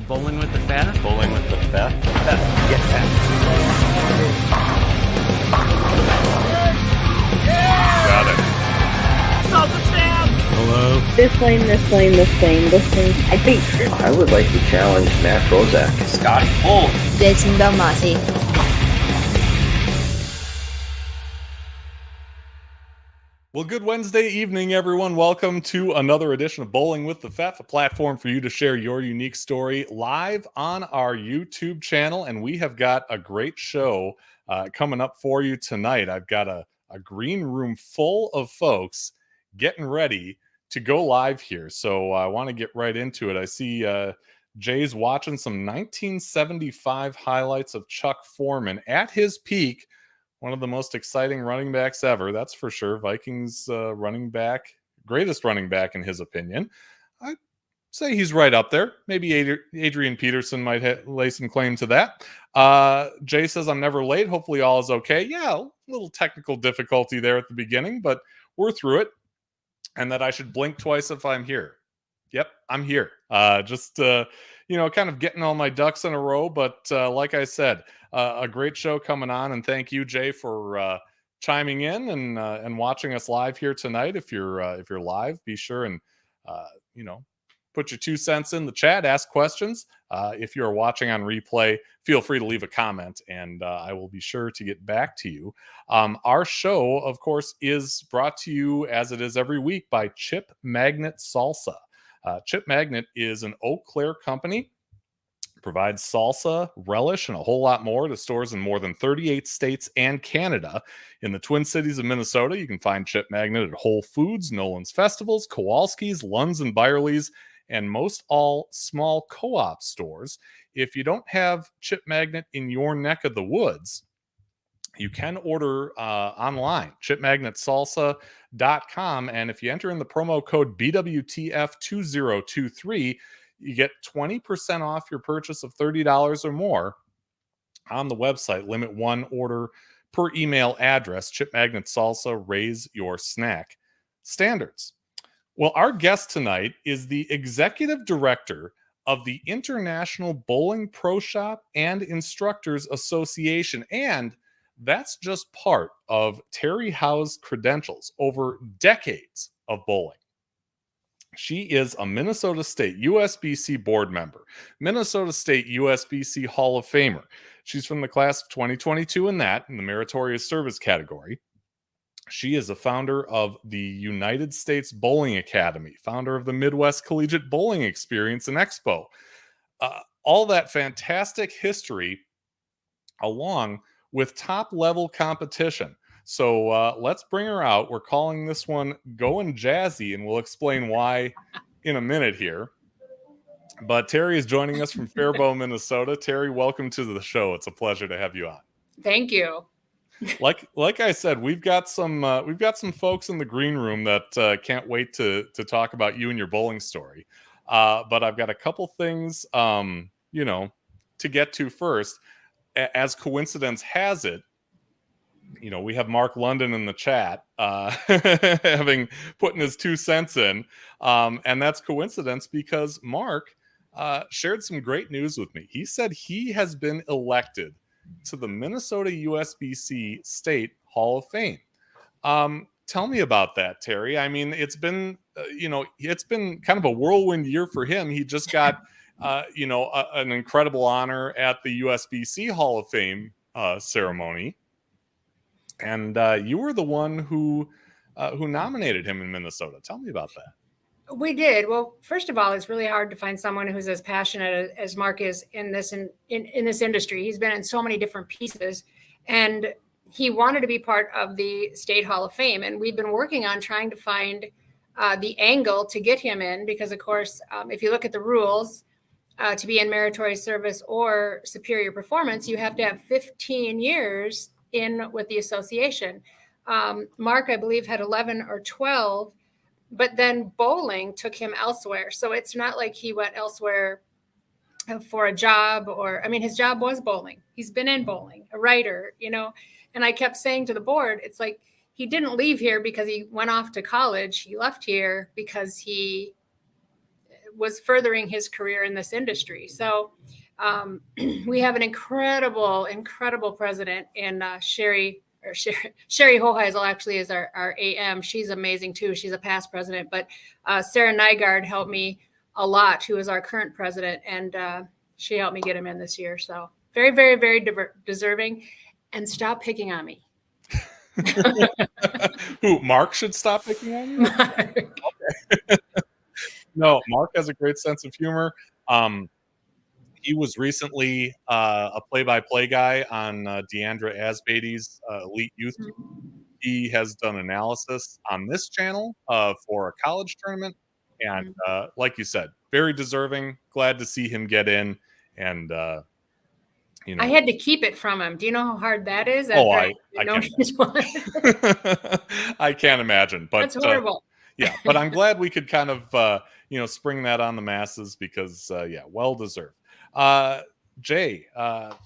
Bowling with the Fat? Bowling with the Fat? Yes, Got it. Salsa champ! Hello. This lane. I think I would like to challenge Matt Prozac. Scotty Bull. 野情的马戏。Well, good Wednesday evening, everyone. Welcome to another edition of Bowling with the Fat, a platform for you to share your unique story live on our YouTube channel. And we have got a great show coming up for you tonight. I've got a green room full of folks getting ready to go live here. So I want to get right into it. I see Jay's watching some 1975 highlights of Chuck Foreman at his peak. One of the most exciting running backs ever, that's for sure. Vikings running back, greatest running back in his opinion. I'd say he's right up there. Maybe Adrian Peterson might lay some claim to that. Jay says, I'm never late. Hopefully all is okay. Yeah, a little technical difficulty there at the beginning, but we're through it. And that I should blink twice if I'm here. Yep, I'm here. Just kind of getting all my ducks in a row. But like I said, a great show coming on. And thank you, Jay, for chiming in and watching us live here tonight. If you're live, be sure and put your 2 cents in the chat. Ask questions. If you're watching on replay, feel free to leave a comment, and I will be sure to get back to you. Our show, of course, is brought to you, as it is every week, by Chip Magnet Salsa. Chip Magnet is an Eau Claire company, provides salsa, relish, and a whole lot more to stores in more than 38 states and Canada. In the Twin Cities of Minnesota, you can find Chip Magnet at Whole Foods, Nolan's Festivals, Kowalski's, Lund's and Byerly's, and most all small co-op stores. If you don't have Chip Magnet in your neck of the woods, you can order online, chipmagnetsalsa.com. And if you enter in the promo code BWTF2023, you get 20% off your purchase of $30 or more on the website. Limit one order per email address. Chip Magnet Salsa, raise your snack standards. Well, our guest tonight is the executive director of the International Bowling Pro Shop and Instructors Association. And that's just part of Teri Haugh's credentials over decades of bowling. She is a Minnesota State USBC board member, Minnesota State USBC Hall of Famer. She's from the class of 2022 in the meritorious service category. She is a founder of the United States Bowling Academy, founder of the Midwest Collegiate Bowling Experience and Expo. All that fantastic history along with top-level competition. So let's bring her out. We're calling this one Goin, Jazzy, and we'll explain why in a minute here. But Teri is joining us from Faribault, Minnesota. Teri, welcome to the show. It's a pleasure to have you on. Thank you. Like I said, we've got some folks in the green room that can't wait to talk about you and your bowling story. But I've got a couple things to get to first. As coincidence has it, we have Mark London in the chat having putting his 2 cents in. And that's coincidence because Mark shared some great news with me. He said he has been elected to the Minnesota USBC State Hall of Fame. Tell me about that, Teri. I mean, it's been kind of a whirlwind year for him. He just got, an incredible honor at the USBC Hall of Fame ceremony. And you were the one who nominated him in Minnesota. Tell me about that. We did. Well, first of all, it's really hard to find someone who's as passionate as Mark is in this in this industry. He's been in so many different pieces, and he wanted to be part of the State Hall of Fame. And we've been working on trying to find the angle to get him in, because, of course, if you look at the rules, to be in meritorious service or superior performance, you have to have 15 years in with the association. Mark, I believe, had 11 or 12. But then bowling took him elsewhere. So it's not like he went elsewhere for a job his job was bowling. He's been in bowling, a writer, and I kept saying to the board, it's like, he didn't leave here because he went off to college. He left here because he was furthering his career in this industry. So we have an incredible president in Sherry Hoheisel actually is our AM. She's amazing too. She's a past president, but Sarah Nygaard helped me a lot, who is our current president, and she helped me get him in this year. So very, very, very deserving. And stop picking on me. Who, Mark should stop picking on you? Mark. Okay. No, Mark has a great sense of humor. He was recently a play-by-play guy on Deandra Asbady's Elite Youth. He has done analysis on this channel for a college tournament. And like you said, very deserving. Glad to see him get in. And, you know, I had to keep it from him. Do you know how hard that is? Oh, I can't imagine. But that's horrible. Yeah, but I'm glad we could kind of, spring that on the masses because, well deserved. Jay,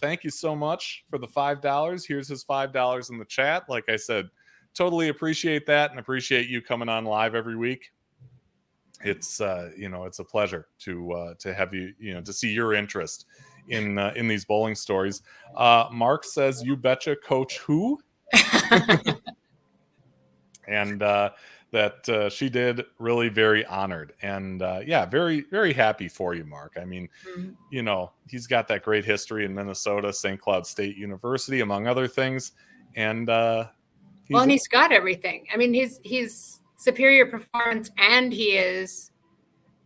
thank you so much for the $5. Here's his $5 in the chat. Like I said, totally appreciate that and appreciate you coming on live every week. It's it's a pleasure to have you, to see your interest in these bowling stories. Mark says, "You betcha, Coach Who," and that she did really very honored, and very, very happy for you, Mark. I mean, he's got that great history in Minnesota, St. Cloud State University, among other things, and he's got everything. I mean, he's superior performance, and he is,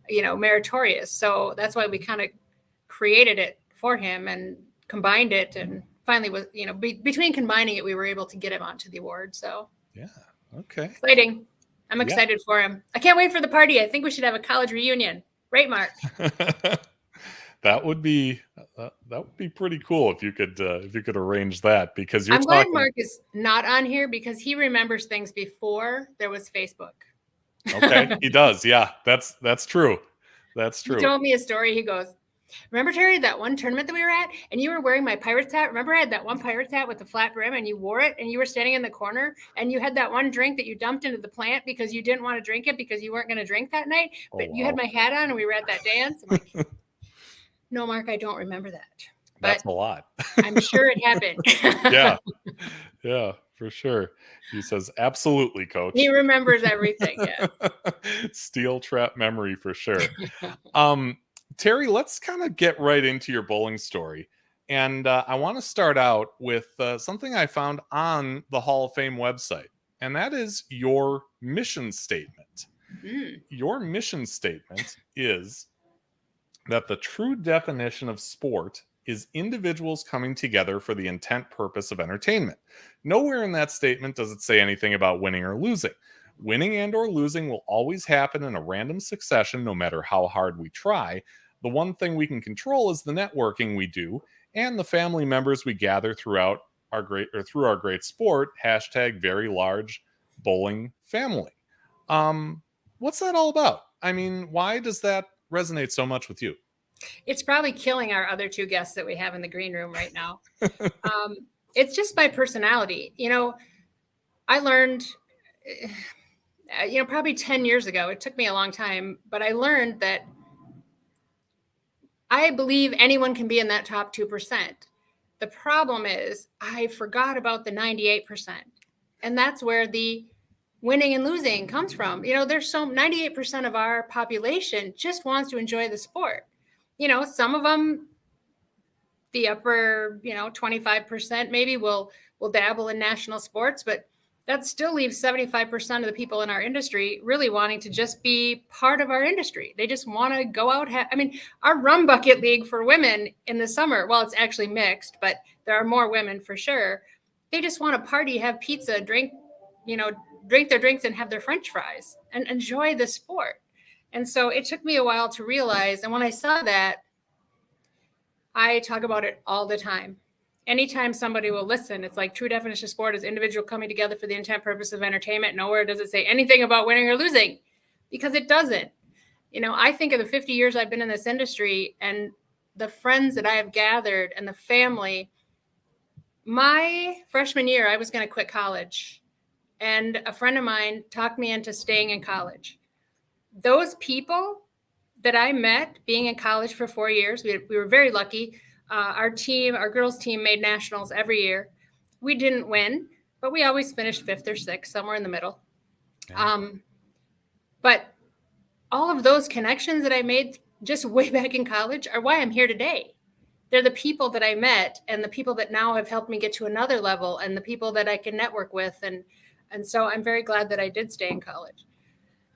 meritorious. So that's why we kind of created it for him and combined it, and finally was, between combining it, we were able to get him onto the award. So yeah, okay, exciting. I'm excited for him. I can't wait for the party. I think we should have a college reunion. Right, Mark? That would be pretty cool if you could arrange that, because I'm glad Mark is not on here because he remembers things before there was Facebook. Okay, he does. Yeah, that's true. That's true. He told me a story. He goes, "Remember, Terry, that one tournament that we were at, and you were wearing my Pirates hat? Remember I had that one Pirates hat with the flat brim, and you wore it, and you were standing in the corner, and you had that one drink that you dumped into the plant because you didn't want to drink it because you weren't going to drink that night, but you had my hat on, and we were at that dance." I'm like, "No, Mark, I don't remember that." But that's a lot. I'm sure it happened. Yeah, for sure. He says, "Absolutely, Coach." He remembers everything. Yeah. Steel trap memory for sure. Teri, let's kind of get right into your bowling story. And I want to start out with something I found on the Hall of Fame website, and that is your mission statement. Your mission statement is that the true definition of sport is individuals coming together for the intent purpose of entertainment. Nowhere in that statement does it say anything about winning or losing. Winning and or losing will always happen in a random succession, no matter how hard we try. The one thing we can control is the networking we do and the family members we gather through our great sport. # very large bowling family. What's that all about? I mean, why does that resonate so much with you? It's probably killing our other two guests that we have in the green room right now. It's just my personality. I learned, probably 10 years ago, it took me a long time, but I learned that I believe anyone can be in that top 2%. The problem is I forgot about the 98%. And that's where the winning and losing comes from. There's 98% of our population just wants to enjoy the sport. Some of them, the upper, 25% maybe will dabble in national sports, but that still leaves 75% of the people in our industry really wanting to just be part of our industry. They just want to go out. Our rum bucket league for women in the summer, well, it's actually mixed, but there are more women for sure. They just want to party, have pizza, drink their drinks and have their French fries and enjoy the sport. And so it took me a while to realize. And when I saw that, I talk about it all the time. Anytime somebody will listen, it's like true definition of sport is individual coming together for the intent purpose of entertainment. Nowhere does it say anything about winning or losing, because it doesn't. I think of the 50 years I've been in this industry and the friends that I have gathered and the family. My freshman year, I was going to quit college, and a friend of mine talked me into staying in college. Those people that I met being in college for 4 years. We were very lucky. Our girls' team made nationals every year. We didn't win, but we always finished 5th or 6th, somewhere in the middle. Yeah. But all of those connections that I made just way back in college are why I'm here today. They're the people that I met and the people that now have helped me get to another level and the people that I can network with. And so I'm very glad that I did stay in college.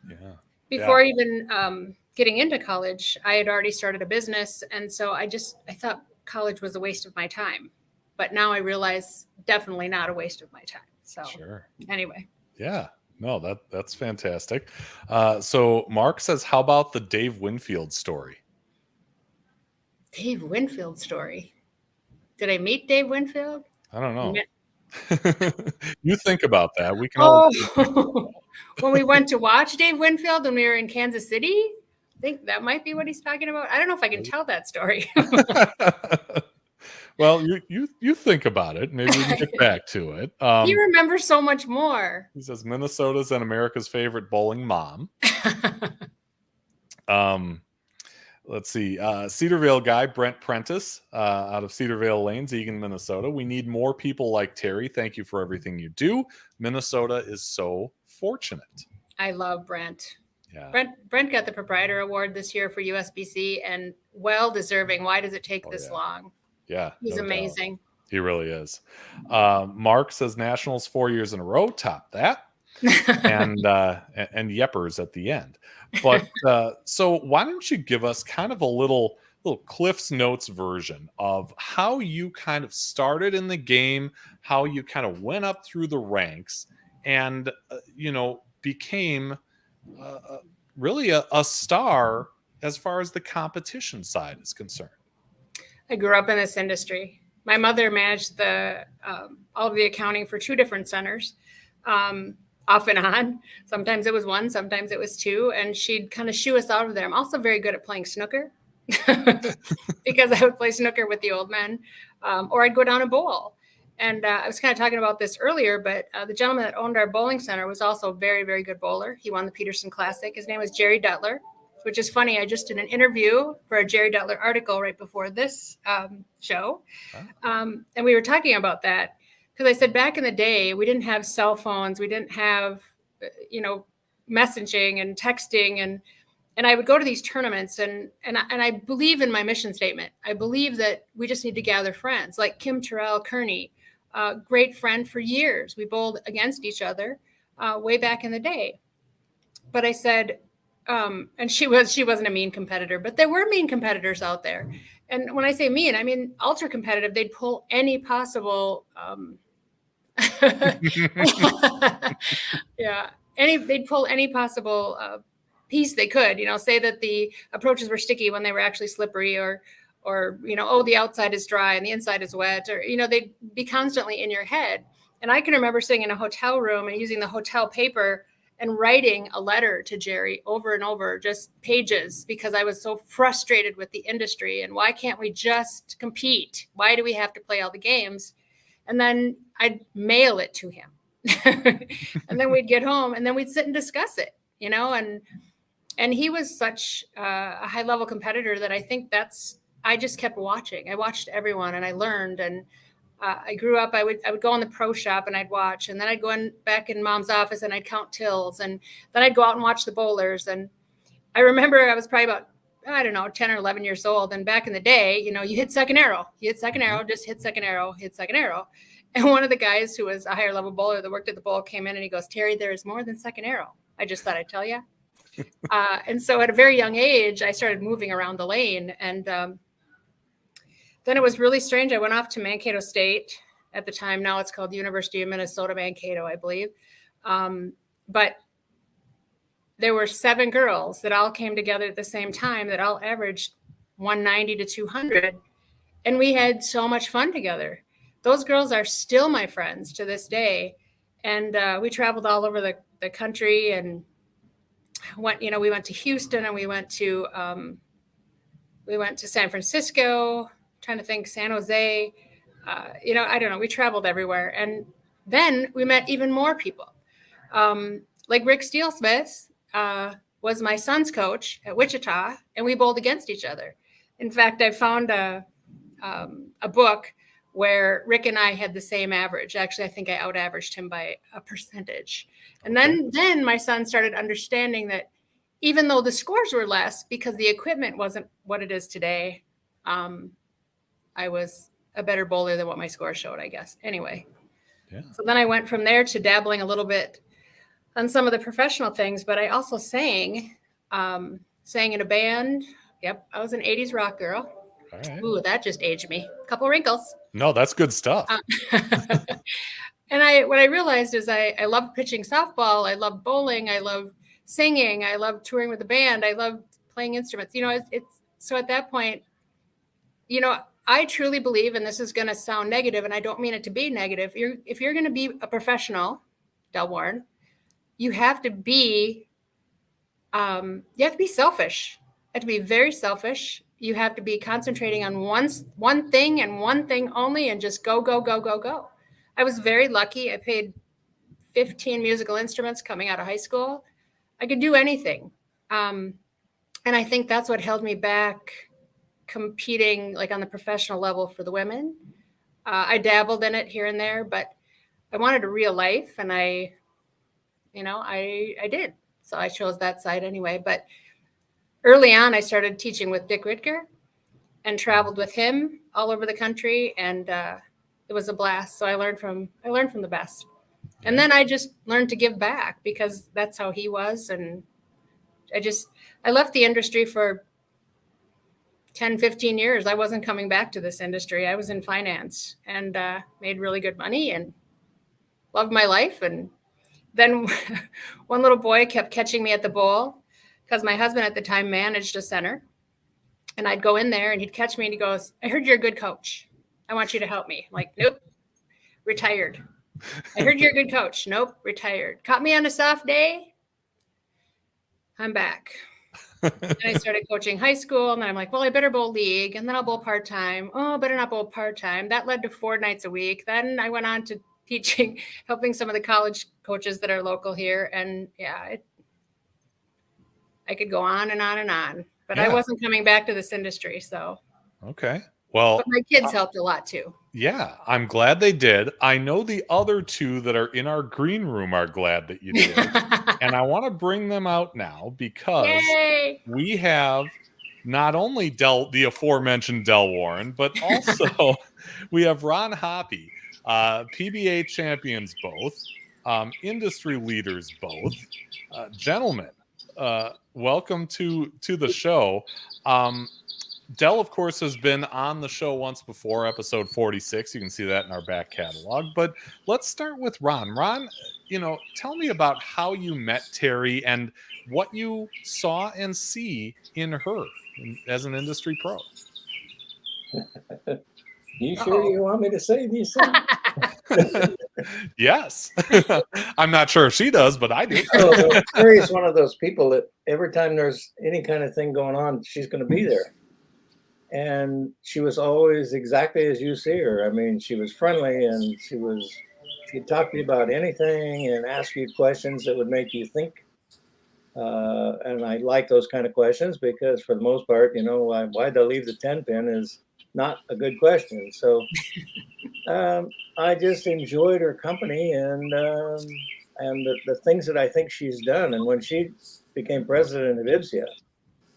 Yeah. Before even getting into college, I had already started a business. And so I thought college was a waste of my time. But now I realize definitely not a waste of my time. So anyway. Yeah. No, that's fantastic. So Mark says, how about the Dave Winfield story? Dave Winfield story. Did I meet Dave Winfield? I don't know. You think about that. We can when we went to watch Dave Winfield when we were in Kansas City, I think that might be what he's talking about. I don't know if I can tell that story. Well, you think about it. Maybe we can get back to it. He remembers so much more. He says Minnesota's and America's favorite bowling mom. Let's see. Cedarvale guy, Brent Prentice, out of Cedarvale Lanes, Eagan, Minnesota. We need more people like Teri. Thank you for everything you do. Minnesota is so fortunate. I love Brent. Yeah. Brent got the Proprietor Award this year for USBC and well deserving. Why does it take this long? Yeah. He's amazing. Doubt. He really is. Mark says Nationals 4 years in a row. Top that. and Yeppers at the end. But so why don't you give us kind of a little Cliff's Notes version of how you kind of started in the game, how you kind of went up through the ranks and, became really a star as far as the competition side is concerned. I grew up in this industry. My mother managed all of the accounting for 2 different centers. Off and on. Sometimes it was 1, sometimes it was 2, and she'd kind of shoo us out of there. I'm also very good at playing snooker because I would play snooker with the old men, or I'd go down and bowl. And I was kind of talking about this earlier, but the gentleman that owned our bowling center was also a very, very good bowler. He won the Peterson Classic. His name was Jerry Duttler, which is funny. I just did an interview for a Jerry Duttler article right before this show. And we were talking about that. Because I said back in the day, we didn't have cell phones. We didn't have, messaging and texting. And I would go to these tournaments and I believe in my mission statement. I believe that we just need to gather friends like Kim Terrell Kearney, great friend for years. We bowled against each other way back in the day. But I said, and she wasn't a mean competitor, but there were mean competitors out there. And when I say mean, I mean ultra competitive. They'd pull any possible they'd pull any possible piece they could, say that the approaches were sticky when they were actually slippery or the outside is dry and the inside is wet, or they'd be constantly in your head. And I can remember sitting in a hotel room and using the hotel paper and writing a letter to Jerry over and over, just pages, because I was so frustrated with the industry and why can't we just compete? Why do we have to play all the games? And then I'd mail it to him. And then we'd get home and then we'd sit and discuss it, and he was such a high level competitor that I think I just kept watching. I watched everyone and I learned, and I grew up, I would go in the pro shop and I'd watch, and then I'd go back in mom's office and I'd count tills, and then I'd go out and watch the bowlers. And I remember I was probably about, 10 or 11 years old. And back in the day, you hit second arrow, just hit second arrow. And one of the guys who was a higher level bowler that worked at the bowl came in and he goes, Teri, there is more than second arrow. I just thought I'd tell you. And so at a very young age, I started moving around the lane. And then it was really strange. I went off to Mankato State at the time. Now it's called the University of Minnesota, Mankato, I believe. But there were 7 girls that all came together at the same time that all averaged 190 to 200. And we had so much fun together. Those girls are still my friends to this day. And we traveled all over the country and we went to Houston and we went to San Francisco, trying to think, San Jose. I don't know. We traveled everywhere. And then we met even more people. Like Rick Steelsmith was my son's coach at Wichita, and we bowled against each other. In fact, I found a book where Rick and I had the same average. Actually, I think I out-averaged him by a percentage. And then my son started understanding that even though the scores were less because the equipment wasn't what it is today, I was a better bowler than what my score showed, I guess. Anyway, So then I went from there to dabbling a little bit on some of the professional things, but I also sang in a band. Yep, I was an 80s rock girl. All right. Ooh, that just aged me. A couple wrinkles. No, that's good stuff. And what I realized is I loved pitching softball. I loved bowling. I loved singing. I loved touring with the band. I loved playing instruments. It's so at that point, I truly believe, and this is going to sound negative, and I don't mean it to be negative. If you're going to be a professional, Del Warren, you have to be selfish. You have to be very selfish. You have to be concentrating on one thing and one thing only, and just go, go, go, go, go. I was very lucky. I played 15 musical instruments coming out of high school. I could do anything. And I think that's what held me back competing like on the professional level for the women. I dabbled in it here and there, but I wanted a real life, and I did. So I chose that side anyway. But early on, I started teaching with Dick Ritger and traveled with him all over the country, and it was a blast. So I learned from the best. And then I just learned to give back because that's how he was. And I left the industry for 10, 15 years. I wasn't coming back to this industry. I was in finance and made really good money and loved my life. And then one little boy kept catching me at the bowl because my husband at the time managed a center. And I'd go in there and he'd catch me and he goes, "I heard you're a good coach. I want you to help me." I'm like, "Nope, retired." "I heard you're a good coach." "Nope, retired." Caught me on a soft day. I'm back. And I started coaching high school, and then I'm like, well, I better bowl league, and then I'll bowl part-time. Oh, better not bowl part-time. That led to 4 nights a week. Then I went on to teaching, helping some of the college coaches that are local here. And I could go on and on and on, but I wasn't coming back to this industry. So, okay. Well, but my kids helped a lot too. Yeah, I'm glad they did. I know the other 2 that are in our green room are glad that you did. And I want to bring them out now because we have not only the aforementioned Del Warren, but also we have Ron Hoppe, PBA champions both, industry leaders both. Gentlemen, welcome to the show. Del, of course, has been on the show once before, episode 46. You can see that in our back catalog. But let's start with Ron. Ron, tell me about how you met Teri and what you saw and see in her as an industry pro. You sure you want me to say these things? Yes. I'm not sure if she does, but I do. Teri's one of those people that every time there's any kind of thing going on, she's going to be there. And she was always exactly as you see her. I mean, she was friendly, and she'd talk to you about anything and ask you questions that would make you think. And I like those kind of questions because for the most part, why'd they leave the 10 pin is not a good question. So I just enjoyed her company and the things that I think she's done. And when she became president of IBSIA,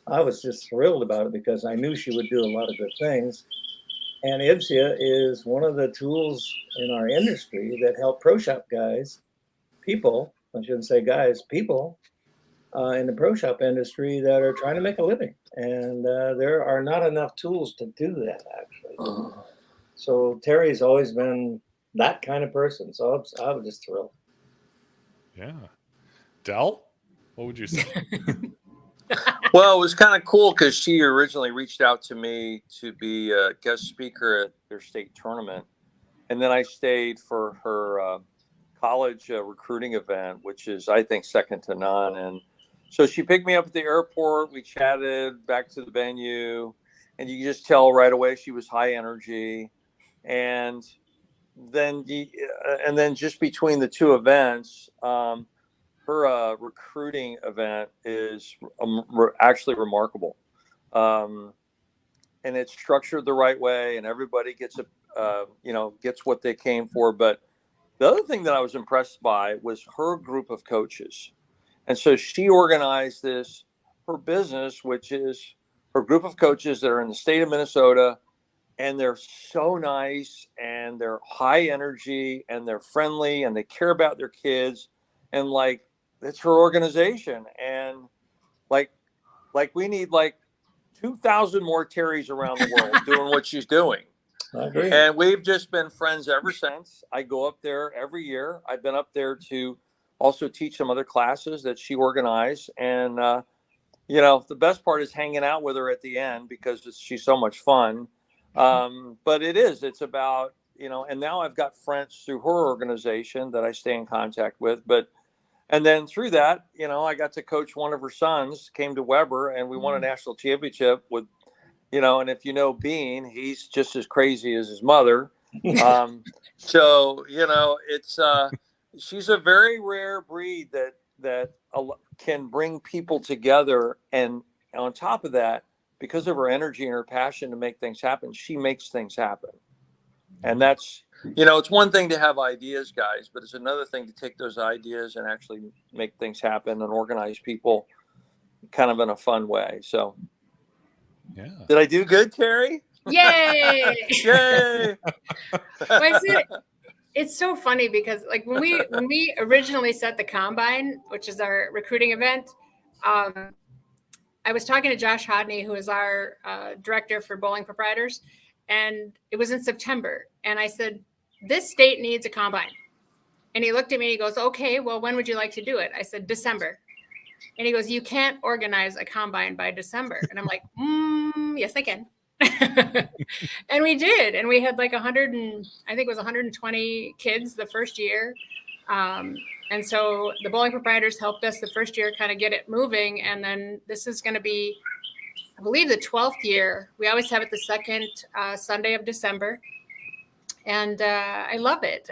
I was just thrilled about it because I knew she would do a lot of good things. And IBSIA is one of the tools in our industry that help pro shop guys, people, I shouldn't say guys, people in the pro shop industry that are trying to make a living. And there are not enough tools to do that, actually. So Teri's always been that kind of person. So I was just thrilled. Yeah. Del, what would you say? Well, it was kind of cool because she originally reached out to me to be a guest speaker at their state tournament. And then I stayed for her college recruiting event, which is, I think, second to none. And so she picked me up at the airport. We chatted back to the venue, and you could just tell right away she was high energy. And then just between the 2 events, her recruiting event is actually remarkable, and it's structured the right way, and everybody gets gets what they came for. But the other thing that I was impressed by was her group of coaches, and so she organized her business, which is her group of coaches that are in the state of Minnesota, and they're so nice, and they're high energy, and they're friendly, and they care about their kids, and like it's her organization, and like we need like 2,000 more Terrys around the world doing what she's doing. I agree. And we've just been friends ever since. I go up there every year. I've been up there to also teach some other classes that she organized. And, the best part is hanging out with her at the end because she's so much fun. But it's about, and now I've got friends through her organization that I stay in contact with. And then through that, I got to coach one of her sons, came to Weber, and we won a national championship with, and if you know Bean, he's just as crazy as his mother. She's a very rare breed that can bring people together. And on top of that, because of her energy and her passion to make things happen, she makes things happen. And that's, it's one thing to have ideas, guys, but it's another thing to take those ideas and actually make things happen and organize people kind of in a fun way. So, Yeah. Did I do good, Teri? Yay! Yay! It's so funny because like when we originally set the Combine, which is our recruiting event, I was talking to Josh Hodney, who is our director for Bowling Proprietors, and it was in September. And I said, this state needs a Combine. And he looked at me and he goes, okay, well, when would you like to do it? I said, December. And he goes, you can't organize a Combine by December. And I'm like, yes, I can. And we did. And we had like 120 kids the first year. And so the Bowling Proprietors helped us the first year kind of get it moving. And then this is going to be, I believe, the 12th year. We always have it the second Sunday of December. And I love it.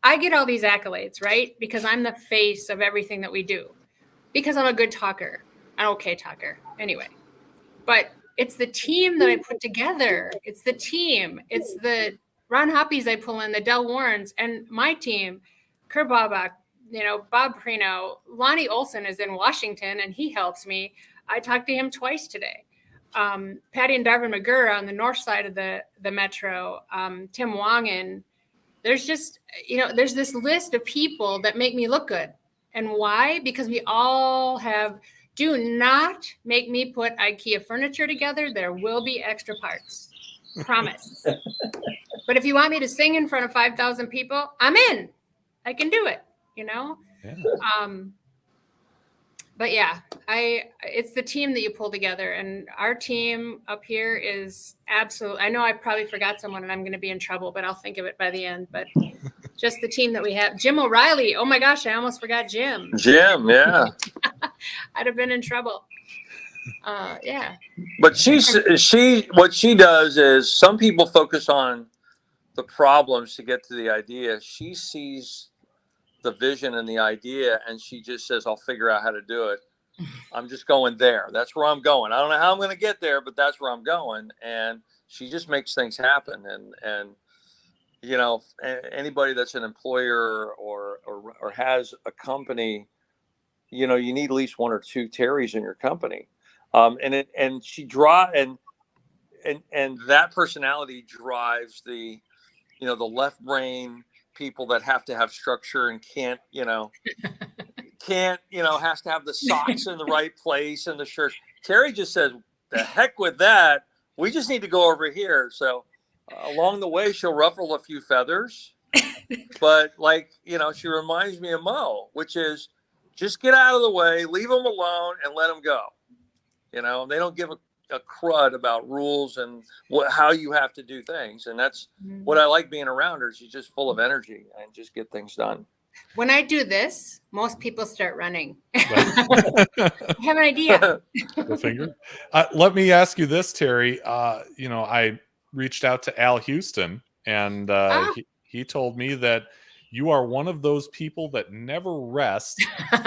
I get all these accolades, right? Because I'm the face of everything that we do. Because I'm a good talker. An okay talker. Anyway. But it's the team that I put together. It's the team. It's the Ron Hoppies I pull in, the Del Warrens, and my team, Kurt Bobak, Bob Prino. Lonnie Olson is in Washington, and he helps me. I talked to him twice today. Patty and Darvin McGurr on the north side of the metro, Tim Wangen. There's just, there's this list of people that make me look good. And why? Because we all do not make me put IKEA furniture together. There will be extra parts. Promise. But if you want me to sing in front of 5,000 people, I'm in. I can do it, Yeah. But yeah, it's the team that you pull together, and our team up here is absolutely, I know I probably forgot someone and I'm going to be in trouble, but I'll think of it by the end. But just the team that we have. Jim O'Reilly. Oh my gosh, I almost forgot Jim. Jim, yeah. I'd have been in trouble. Yeah. But what she does is, some people focus on the problems to get to the idea. She sees the vision and the idea, and she just says, I'll figure out how to do it. I'm just going there. That's where I'm going. I don't know how I'm going to get there, but that's where I'm going. And she just makes things happen. And anybody that's an employer or has a company, you need at least one or two Terrys in your company. And she and that personality drives the left brain people that have to have structure and has to have the socks in the right place and the shirt. Teri just says, the heck with that. We just need to go over here. So along the way, she'll ruffle a few feathers, but she reminds me of Mo, which is just get out of the way, leave them alone and let them go. They don't give a crud about rules and how you have to do things. And that's what I like being around her. She's just full of energy and just get things done. When I do this, most people start running. I have an idea. The finger. Let me ask you this, Teri. I reached out to Al Houston, and he told me that you are one of those people that never rest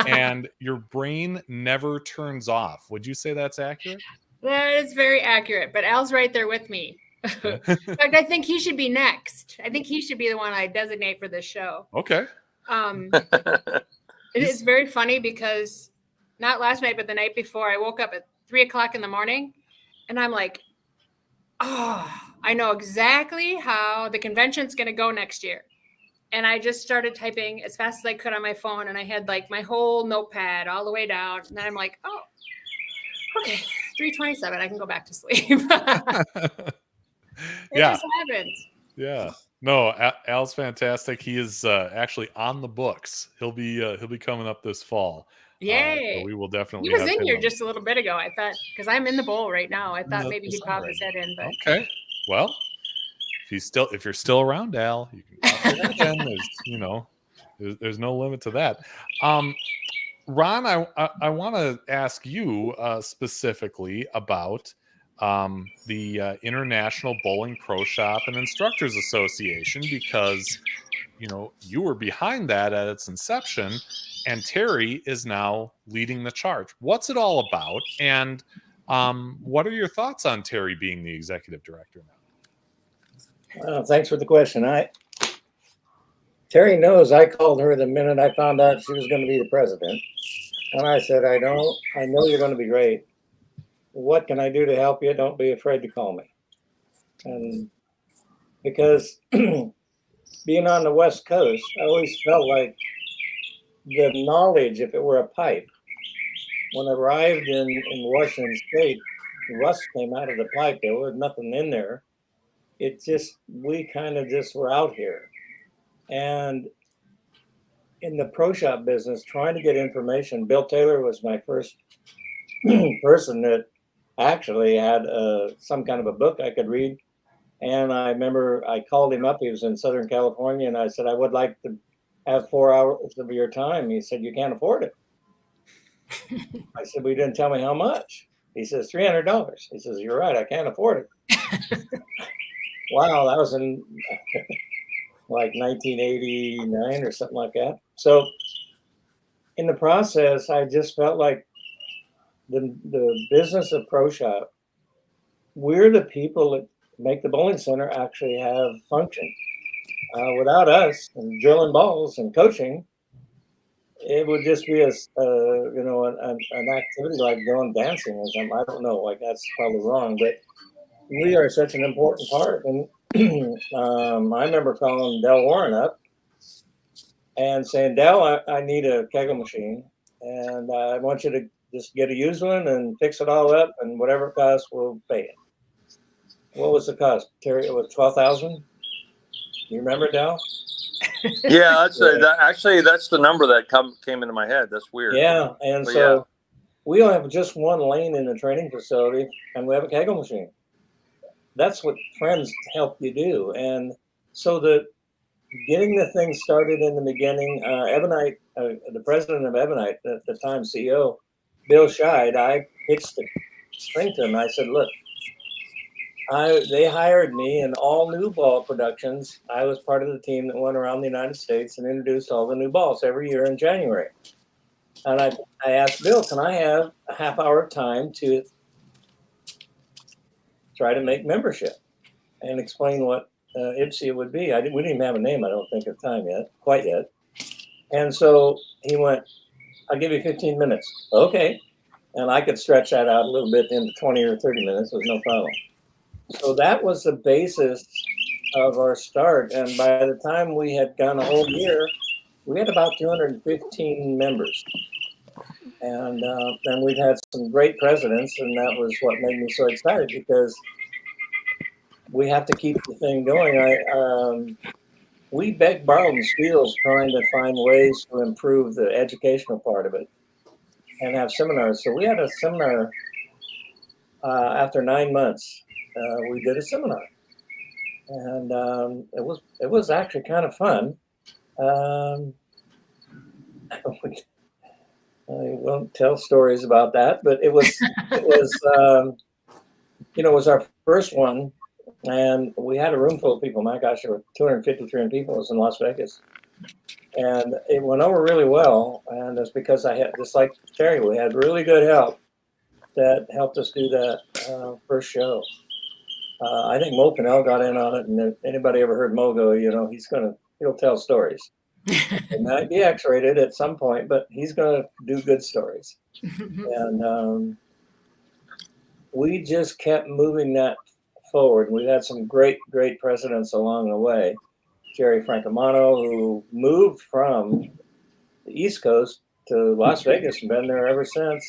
and your brain never turns off. Would you say that's accurate? That is very accurate, but Al's right there with me. In fact, I think he should be next. I think he should be the one I designate for this show. Okay. It is very funny because not last night, but the night before, I woke up at 3:00 in the morning and I'm like, oh, I know exactly how the convention's going to go next year. And I just started typing as fast as I could on my phone. And I had like my whole notepad all the way down. And then I'm like, oh, okay, 3:27. I can go back to sleep. It just happens. Yeah. No, Al's fantastic. He is actually on the books. He'll be coming up this fall. Yay. So we will definitely. He was in here just a little bit ago. I thought, because I'm in the bowl right now. I thought maybe he'd pop his head in. But okay. Well, if you're still around, Al, you can pop your head in. There's no limit to that. Ron, I want to ask you specifically about the International Bowling Pro Shop and Instructors Association, because you were behind that at its inception, and Teri is now leading the charge. What's it all about, and what are your thoughts on Teri being the executive director now? Thanks for the question. Teri knows I called her the minute I found out she was going to be the president, and I said, I know you're going to be great. What can I do to help you? Don't be afraid to call me. And because being on the West Coast, I always felt like the knowledge, if it were a pipe, when I arrived in Washington State, rust came out of the pipe. There was nothing in there. We kind of just were out here. And in the pro shop business, trying to get information, Bill Taylor was my first person that actually had some kind of a book I could read. And I remember I called him up. He was in Southern California. And I said, I would like to have 4 hours of your time. He said, you can't afford it. I said, well, you didn't tell me how much. He says, $300. He says, you're right. I can't afford it. Wow. That was in like 1989 or something like that. So in the process, I just felt like the business of pro shop, we're the people that make the bowling center actually have function. Without us and drilling balls and coaching, it would just be an activity like going dancing or something. I don't know, like that's probably wrong, but we are such an important part. And I remember calling Del Warren up and saying, Del, I need a kegel machine, and I want you to just get a used one and fix it all up, and whatever it costs, we'll pay it. What was the cost, Teri? It was $12,000. You remember, Del? Yeah, that's the number that came into my head. That's weird. Yeah, and so we only have just one lane in the training facility, and we have a kegel machine. That's what friends help you do. And so getting the thing started in the beginning, Ebonite, the president of Ebonite, at the time CEO, Bill Scheid, I pitched the string to him. I said, look, they hired me in all new ball productions. I was part of the team that went around the United States and introduced all the new balls every year in January. And I asked Bill, can I have a half hour of time to try to make membership and explain what IBSE would be? We didn't even have a name, I don't think, at the time quite yet. And so he went, I'll give you 15 minutes. Okay. And I could stretch that out a little bit into 20 or 30 minutes. It was no problem. So that was the basis of our start. And by the time we had gone a whole year, we had about 215 members. And we've had some great presidents, and that was what made me so excited, because we have to keep the thing going. We begged, borrowed, and steals trying to find ways to improve the educational part of it and have seminars. So we had a seminar after 9 months. We did a seminar, and it was actually kind of fun. I won't tell stories about that, but it was our first one, and we had a room full of people. My gosh, there were 250, 300 people. It was in Las Vegas, And it went over really well. And it's because I had, just like Terry, we had really good help that helped us do that first show. I think Mo Cannell got in on it, and if anybody ever heard Mo go, he'll tell stories. It might be X-rated at some point, but he's gonna do good stories. And we just kept moving that forward. We had some great presidents along the way. Jerry Francomano, who moved from the East Coast to Las Vegas and been there ever since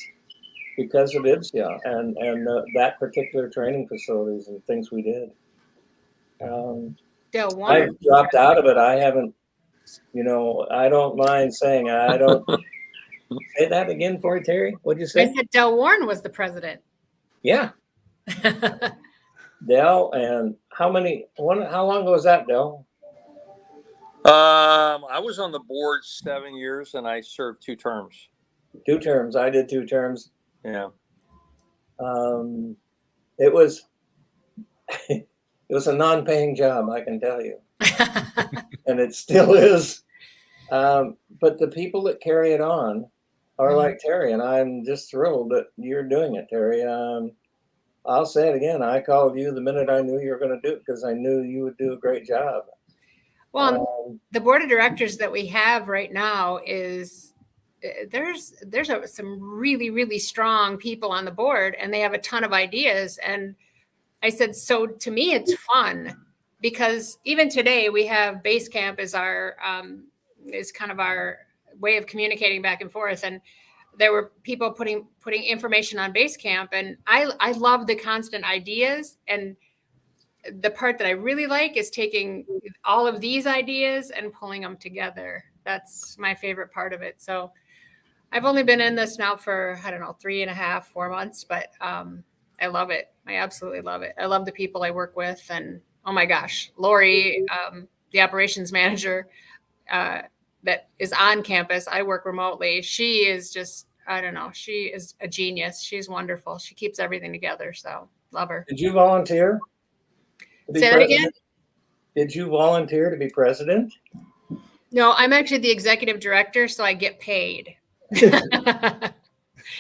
because of IBSIA and that particular training facilities and things we did. I dropped out of it. I haven't, I don't mind saying I don't. Say that again for you, Terry. What'd you say? I said Del Warren was the president. Yeah. Del, and how long ago was that, Del? I was on the board 7 years and I served 2 terms. 2 terms. I did 2 terms. Yeah. It was a non-paying job, I can tell you. And it still is. But the people that carry it on are like Terry, and I'm just thrilled that you're doing it, Terry. I'll say it again. I called you the minute I knew you were going to do it because I knew you would do a great job. Well, the board of directors that we have right now is there's some really, really strong people on the board, and they have a ton of ideas. And I said, so to me, it's fun because even today we have base camp as our is kind of our way of communicating back and forth. And there were people putting information on base camp, and I love the constant ideas. And the part that I really like is taking all of these ideas and pulling them together. That's my favorite part of it. So I've only been in this now for, 3.5, 4 months, but I love it. I absolutely love it. I love the people I work with. And oh my gosh, Lori, the operations manager that is on campus, I work remotely. She is just, she is a genius. She's wonderful. She keeps everything together. So love her. Did you volunteer? Say that again? Did you volunteer to be president? No, I'm actually the executive director, so I get paid. It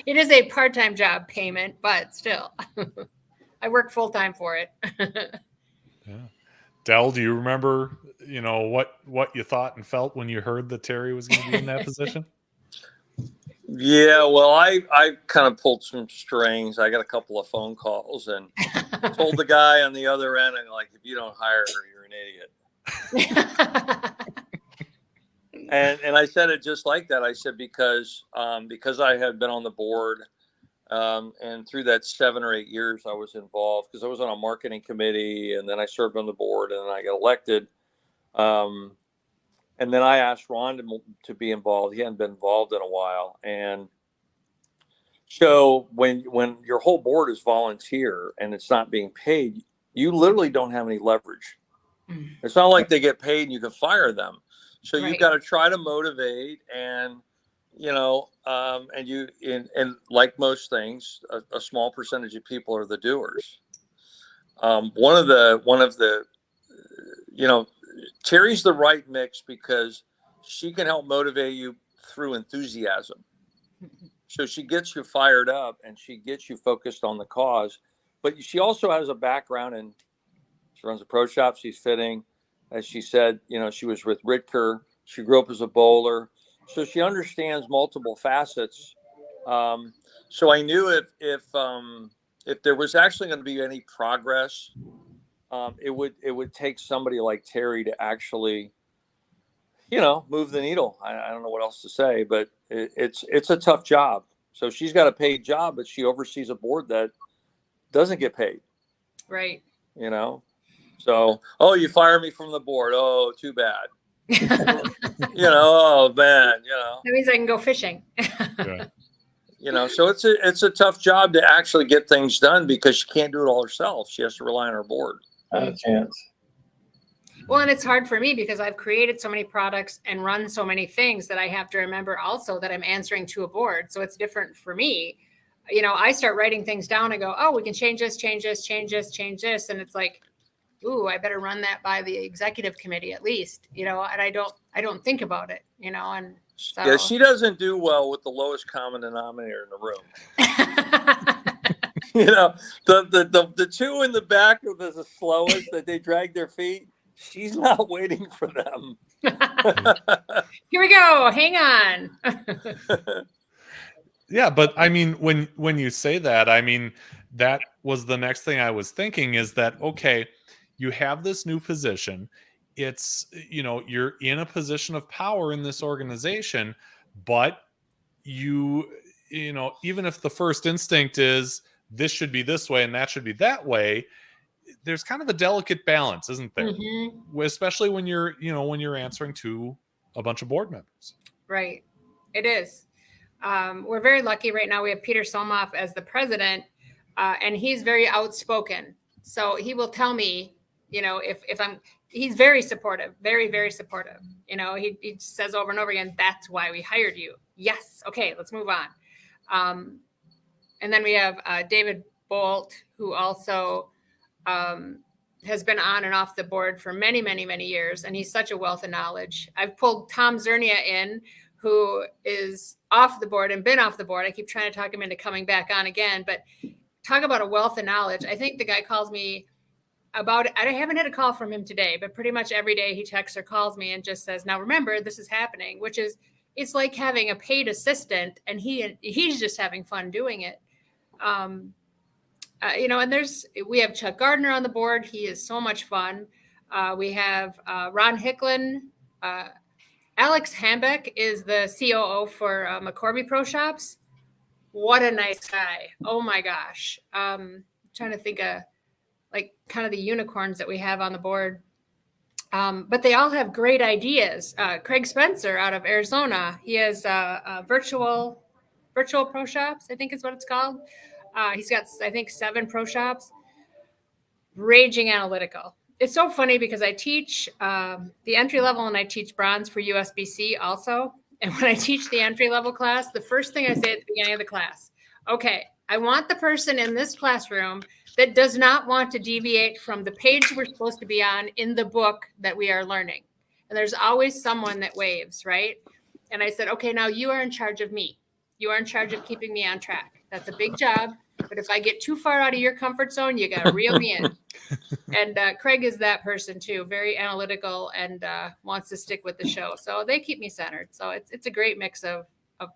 is a part-time job payment, but still, I work full-time for it. Yeah. Del, do you remember, what you thought and felt when you heard that Terry was going to be in that position? Yeah, well, I kind of pulled some strings. I got a couple of phone calls and told the guy on the other end, and like, if you don't hire her, you're an idiot. and I said it just like that. I said because I had been on the board, and through that 7 or 8 years I was involved because I was on a marketing committee, and then I served on the board, and then I got elected. And then I asked Ron to be involved. He hadn't been involved in a while. And so when your whole board is volunteer and it's not being paid, you literally don't have any leverage. It's not like they get paid and you can fire them. So You've got to try to motivate and, and like most things, a small percentage of people are the doers. One of the Terry's the right mix because she can help motivate you through enthusiasm. So she gets you fired up and she gets you focused on the cause. But she also has a background in, she runs a pro shop. She's fitting. As she said, she was with Ritker. She grew up as a bowler. So she understands multiple facets. So I knew if there was actually going to be any progress, it would take somebody like Terry to actually, move the needle. I don't know what else to say, but it's a tough job. So she's got a paid job, but she oversees a board that doesn't get paid. Right. So, you fire me from the board. Oh, too bad. Oh man, That means I can go fishing. Yeah. So it's a tough job to actually get things done because she can't do it all herself. She has to rely on her board. Not a chance. Well, and it's hard for me because I've created so many products and run so many things that I have to remember also that I'm answering to a board. So it's different for me. I start writing things down and go, oh, we can change this. And it's like, ooh, I better run that by the executive committee at least, and I don't think about it, and so. Yeah, she doesn't do well with the lowest common denominator in the room. The two in the back are the slowest that they drag their feet. She's not waiting for them. Here we go. Hang on. Yeah, but I mean, when you say that, I mean, that was the next thing I was thinking is that, okay, you have this new position. It's, you're in a position of power in this organization, but even if the first instinct is this should be this way and that should be that way, there's kind of a delicate balance, isn't there? Mm-hmm. Especially when you're answering to a bunch of board members. Right. It is. We're very lucky right now. We have Peter Solmoff as the president, and he's very outspoken. So he will tell me, he's very supportive, very, very supportive. He says over and over again, that's why we hired you. Yes. Okay, let's move on. And then we have David Bolt, who also has been on and off the board for many, many, many years. And he's such a wealth of knowledge. I've pulled Tom Zernia in, who is off the board and been off the board. I keep trying to talk him into coming back on again, but talk about a wealth of knowledge. I think the guy calls me about it. I haven't had a call from him today, but pretty much every day he texts or calls me and just says, now remember, this is happening, which is, it's like having a paid assistant and he's just having fun doing it. And we have Chuck Gardner on the board. He is so much fun. We have Ron Hicklin. Alex Hambeck is the COO for McCorby Pro Shops. What a nice guy. Oh my gosh. Trying to think of kind of the unicorns that we have on the board. But they all have great ideas. Craig Spencer out of Arizona. He has virtual pro shops, I think is what it's called. He's got, I think, 7 pro shops. Raging analytical. It's so funny because I teach the entry level and I teach bronze for USBC also. And when I teach the entry level class, the first thing I say at the beginning of the class, okay, I want the person in this classroom that does not want to deviate from the page we're supposed to be on in the book that we are learning. And there's always someone that waves, right? And I said, okay, now you are in charge of me. You are in charge of keeping me on track. That's a big job. But if I get too far out of your comfort zone, you got to reel me in. And Craig is that person too, very analytical and wants to stick with the show. So they keep me centered. So it's a great mix of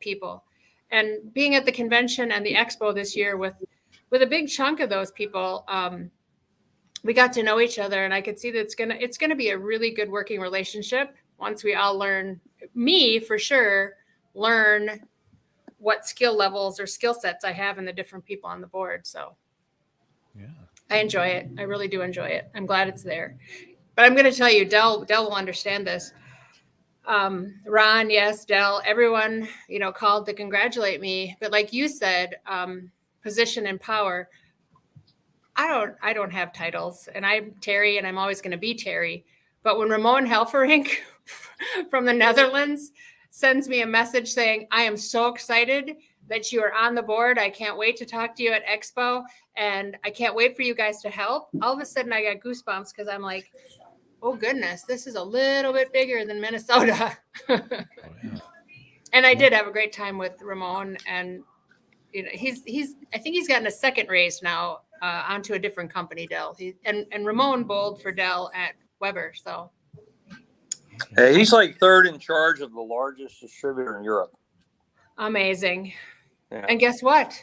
people. And being at the convention and the expo this year with a big chunk of those people, we got to know each other, and I could see that it's gonna be a really good working relationship once we all learn. Me for sure learn what skill levels or skill sets I have in the different people on the board. So yeah, I enjoy it. I really do enjoy it. I'm glad it's there. But I'm going to tell you, Dell will understand this. Ron, yes, Dell, everyone, called to congratulate me. But like you said, position and power. I don't have titles, and I'm Teri, and I'm always going to be Teri. But when Ramon Helferink from the Netherlands sends me a message saying, I am so excited that you are on the board. I can't wait to talk to you at Expo, and I can't wait for you guys to help. All of a sudden I got goosebumps because I'm like, oh goodness, this is a little bit bigger than Minnesota. And I did have a great time with Ramon, and he's I think he's gotten a second raise now onto a different company, Dell. And Ramon bowled for Dell at Weber. So hey, he's like third in charge of the largest distributor in Europe. Amazing. Yeah. And guess what?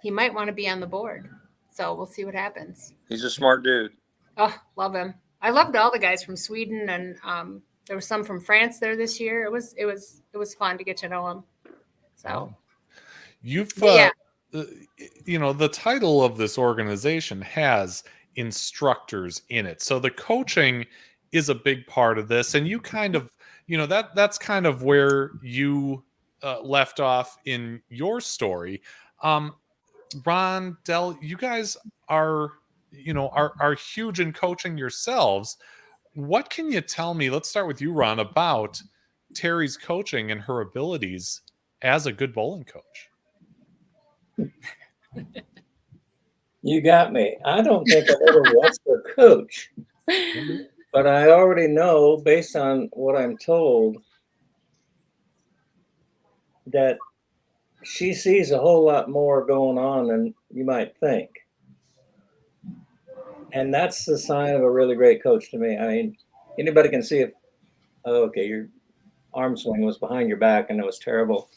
He might want to be on the board. So we'll see what happens. He's a smart dude. Oh, love him. I loved all the guys from Sweden, and there was some from France there this year. It was fun to get to know them. So you've yeah. The title of this organization has instructors in it. So the coaching is a big part of this, and you kind of, that's kind of where you left off in your story. Ron, Dell, you guys are huge in coaching yourselves. What can you tell me? Let's start with you, Ron, about Teri's coaching and her abilities as a good bowling coach. You got me. I don't think I've ever watched her coach, but I already know, based on what I'm told, that she sees a whole lot more going on than you might think. And that's the sign of a really great coach to me. I mean, anybody can see if, oh, okay, your arm swing was behind your back and it was terrible.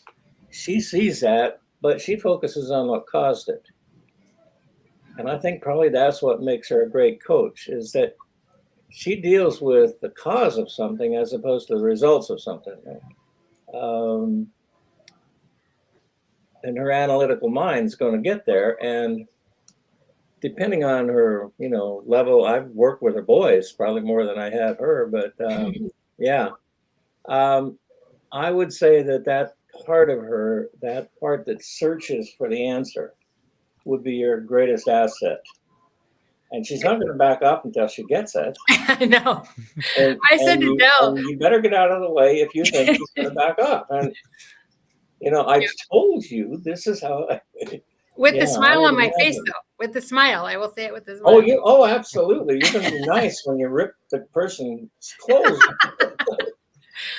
She sees that, but she focuses on what caused it. And I think probably that's what makes her a great coach, is that she deals with the cause of something as opposed to the results of something. And her analytical mind's going to get there. And depending on her, level, I've worked with her boys probably more than I have her, but yeah. I would say that part of her, that part that searches for the answer, would be your greatest asset. And she's not going to back up until she gets it. I know. I said to Del, you better get out of the way if you think she's going to back up. And I told you this is how. With the smile on my face, though. With the smile, I will say it with the smile. Oh, absolutely. You're going to be nice when you rip the person's clothes.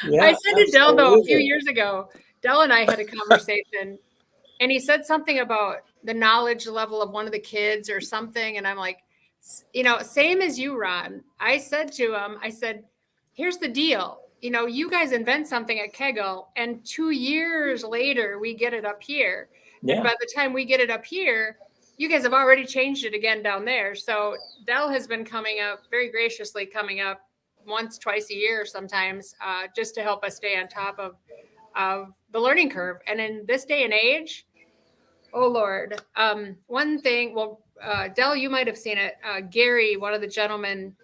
Yeah, I said to Del, though, a few years ago, Del and I had a conversation, and he said something about the knowledge level of one of the kids or something. And I'm like, same as you, Ron. I said to him, here's the deal. You guys invent something at Kegel, and 2 years later, we get it up here. Yeah. And by the time we get it up here, you guys have already changed it again down there. So Del has been very graciously coming up once, twice a year sometimes, just to help us stay on top of the learning curve. And in this day and age, oh Lord, one thing, Del, you might have seen it. Gary, one of the gentlemen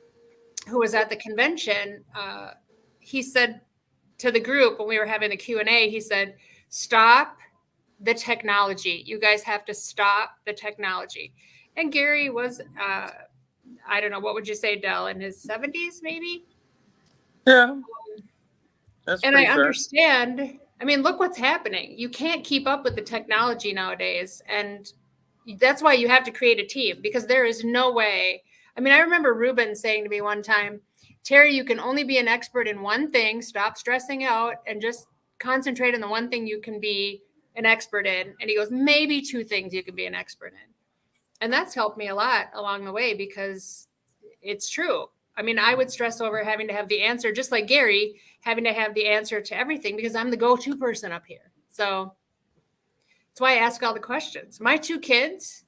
who was at the convention, he said to the group when we were having the Q&A, he said, stop the technology. You guys have to stop the technology. And Gary was, I don't know, what would you say, Del, in his 70s, maybe? Yeah. And I understand. I mean, look what's happening. You can't keep up with the technology nowadays. And that's why you have to create a team, because there is no way. I mean, I remember Ruben saying to me one time, Teri, you can only be an expert in one thing. Stop stressing out and just concentrate on the one thing you can be an expert in. And he goes, maybe 2 things you can be an expert in. And that's helped me a lot along the way, because it's true. I mean, I would stress over having to have the answer, just like Gary, having to have the answer to everything, because I'm the go-to person up here. So that's why I ask all the questions. My two kids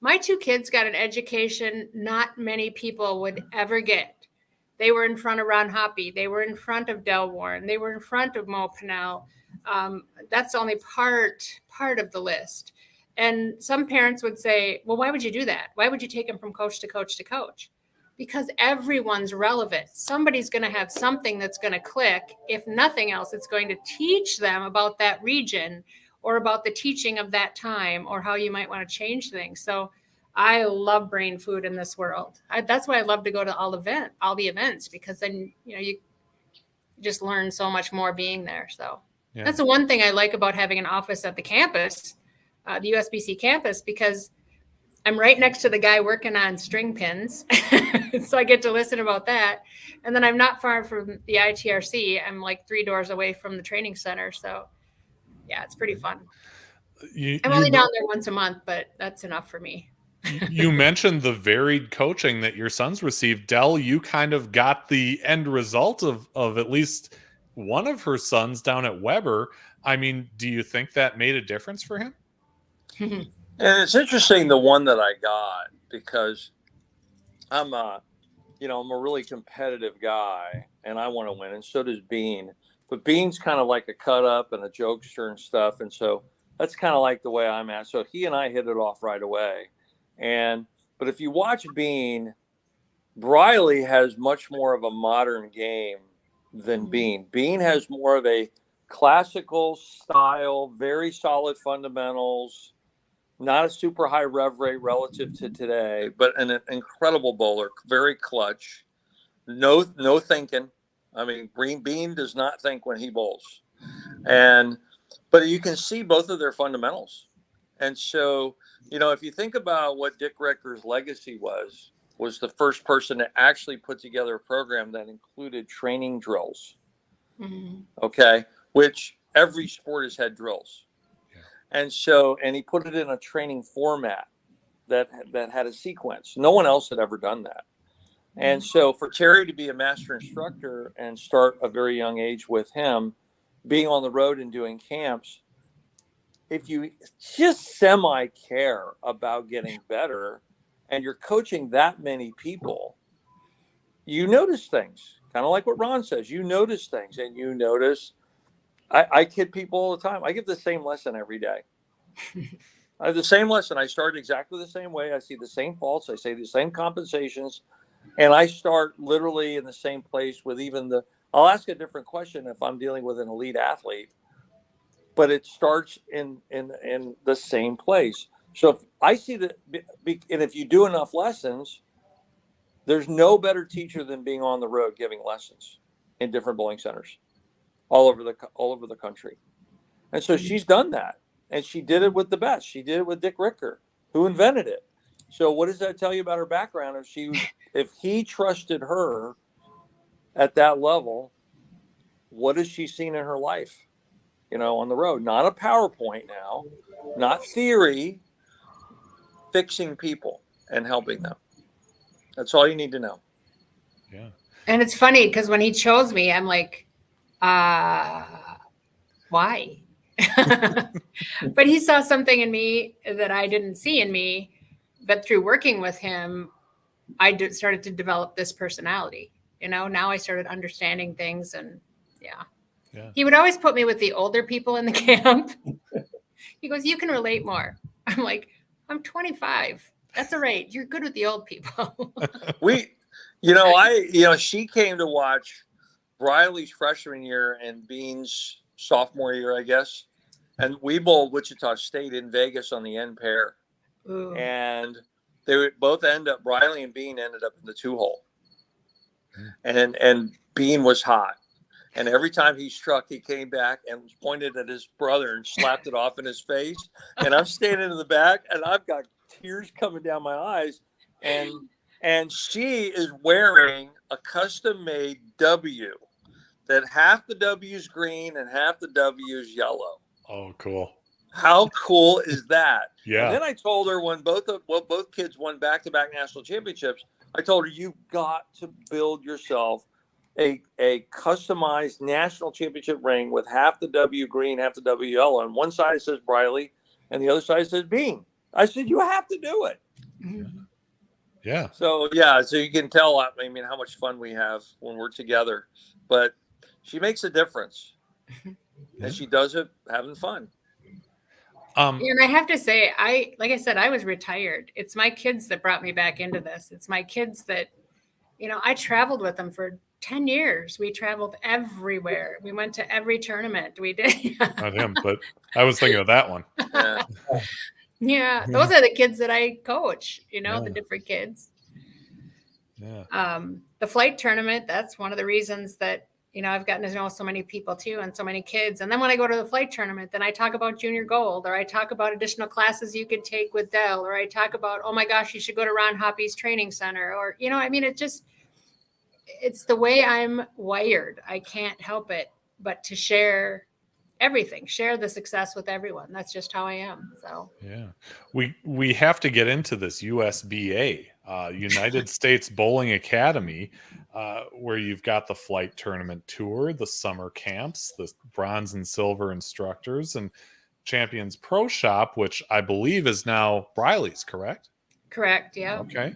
got an education not many people would ever get. They were in front of Ron Hoppy. They were in front of Del Warren. They were in front of Mo Pennell. That's only part of the list. And some parents would say, well, why would you do that? Why would you take them from coach to coach to coach? Because everyone's relevant. Somebody's going to have something that's going to click. If nothing else, it's going to teach them about that region or about the teaching of that time or how you might want to change things. So I love brain food in this world. That's why I love to go to all the events, because then, you just learn so much more being there. So yeah. That's the one thing I like about having an office at the campus, the USBC campus, because I'm right next to the guy working on string pins. So I get to listen about that. And then I'm not far from the ITRC. I'm like 3 doors away from the training center. So yeah, it's pretty fun. I'm only down there once a month, but that's enough for me. You mentioned the varied coaching that your sons received. Del, you kind of got the end result of at least one of her sons down at Weber. I mean, do you think that made a difference for him? And it's interesting, the one that I got, because I'm a really competitive guy and I want to win, and so does Bean. But Bean's kind of like a cut up and a jokester and stuff, and so that's kind of like the way I'm at. So he and I hit it off right away. But if you watch Bean, Briley has much more of a modern game than Bean. Bean has more of a classical style, very solid fundamentals, not a super high rev rate relative to today, but an incredible bowler, very clutch, no thinking. I mean, Bean does not think when he bowls. But you can see both of their fundamentals. And so, if you think about what Dick Ricker's legacy was the first person to actually put together a program that included training drills. Mhm. Okay. Which every sport has had drills. Yeah. And he put it in a training format that had a sequence. No one else had ever done that. And so for Teri to be a master instructor and start a very young age with him, being on the road and doing camps, if you just semi care about getting better and you're coaching that many people, you notice things, kind of like what Ron says. You notice things, and you notice. I kid people all the time. I give the same lesson every day. I have the same lesson. I start exactly the same way. I see the same faults. I say the same compensations. And I start literally in the same place with I'll ask a different question if I'm dealing with an elite athlete, but it starts in the same place. So if I see that, and if you do enough lessons, there's no better teacher than being on the road giving lessons in different bowling centers all over the country. And so she's done that, and she did it with the best. She did it with Dick Ricker, who invented it. So what does that tell you about her background? If he trusted her at that level, what has she seen in her life? On the road, not a PowerPoint now, not theory, fixing people and helping them. That's all you need to know. Yeah. And it's funny because when he chose me, I'm like, why? But he saw something in me that I didn't see in me. But through working with him, I started to develop this personality. Now I started understanding things, and yeah. He would always put me with the older people in the camp. He goes, "You can relate more." I'm like, "I'm 25. That's all right. You're good with the old people." She came to watch Briley's freshman year and Bean's sophomore year, I guess. And we bowled Wichita State in Vegas on the end pair. Ooh. And they would both Briley and Bean ended up in the 2-hole. And Bean was hot. And every time he struck, he came back and pointed at his brother and slapped it off in his face. And I'm standing in the back, and I've got tears coming down my eyes. And she is wearing a custom-made W that half the W is green and half the W is yellow. Oh, cool. How cool is that? Yeah. And then I told her when both kids won back-to-back national championships, I told her, you've got to build yourself a customized national championship ring with half the W green, half the W yellow. And one side says Briley and the other side says Bean. I said, you have to do it. Yeah. So you can tell, how much fun we have when we're together. But she makes a difference. And she does it having fun. And I have to say, like I said, I was retired. It's my kids that brought me back into this. It's my kids that, I traveled with them for 10 years. We traveled everywhere. We went to every tournament. We did. Not him, but I was thinking of that one. Yeah. Those are the kids that I coach, the different kids. Yeah. The flight tournament, that's one of the reasons that, I've gotten to know so many people too, and so many kids. And then when I go to the flight tournament, then I talk about junior gold, or I talk about additional classes you could take with Dell, or I talk about, oh my gosh, you should go to Ron Hoppy's training center, or, it's the way I'm wired. I can't help it but to share everything, share the success with everyone. That's just how I am. So yeah, we have to get into this USBA, United States Bowling Academy, where you've got the flight tournament tour, the summer camps, the bronze and silver instructors, and Champions Pro Shop, which I believe is now Briley's, correct? Correct. Yeah. Okay.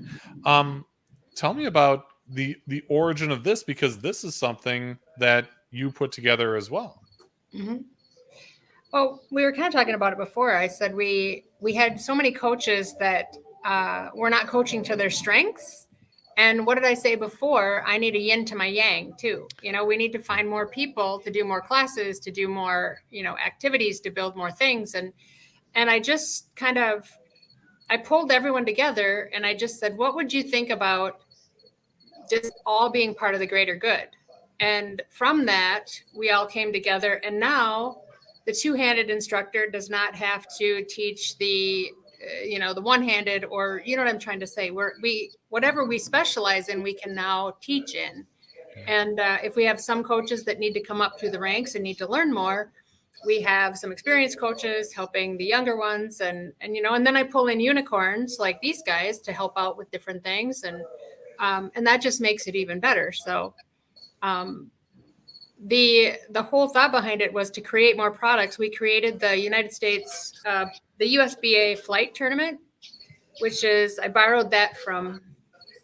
Tell me about the origin of this, because this is something that you put together as well. Mm-hmm. Well, we were kind of talking about it before. I said we had so many coaches that were not coaching to their strengths. And what did I say before? I need a yin to my yang too. We need to find more people to do more classes, to do more, activities, to build more things. And I just I pulled everyone together and I just said, what would you think about just all being part of the greater good? And from that, we all came together. And now the two-handed instructor does not have to teach the the one-handed, or you know what I'm trying to say. Whatever we specialize in, we can now teach in. And if we have some coaches that need to come up through the ranks and need to learn more, we have some experienced coaches helping the younger ones, and then I pull in unicorns like these guys to help out with different things, and that just makes it even better. So the whole thought behind it was to create more products. We created the United States, the USBA flight tournament, which is, I borrowed that from,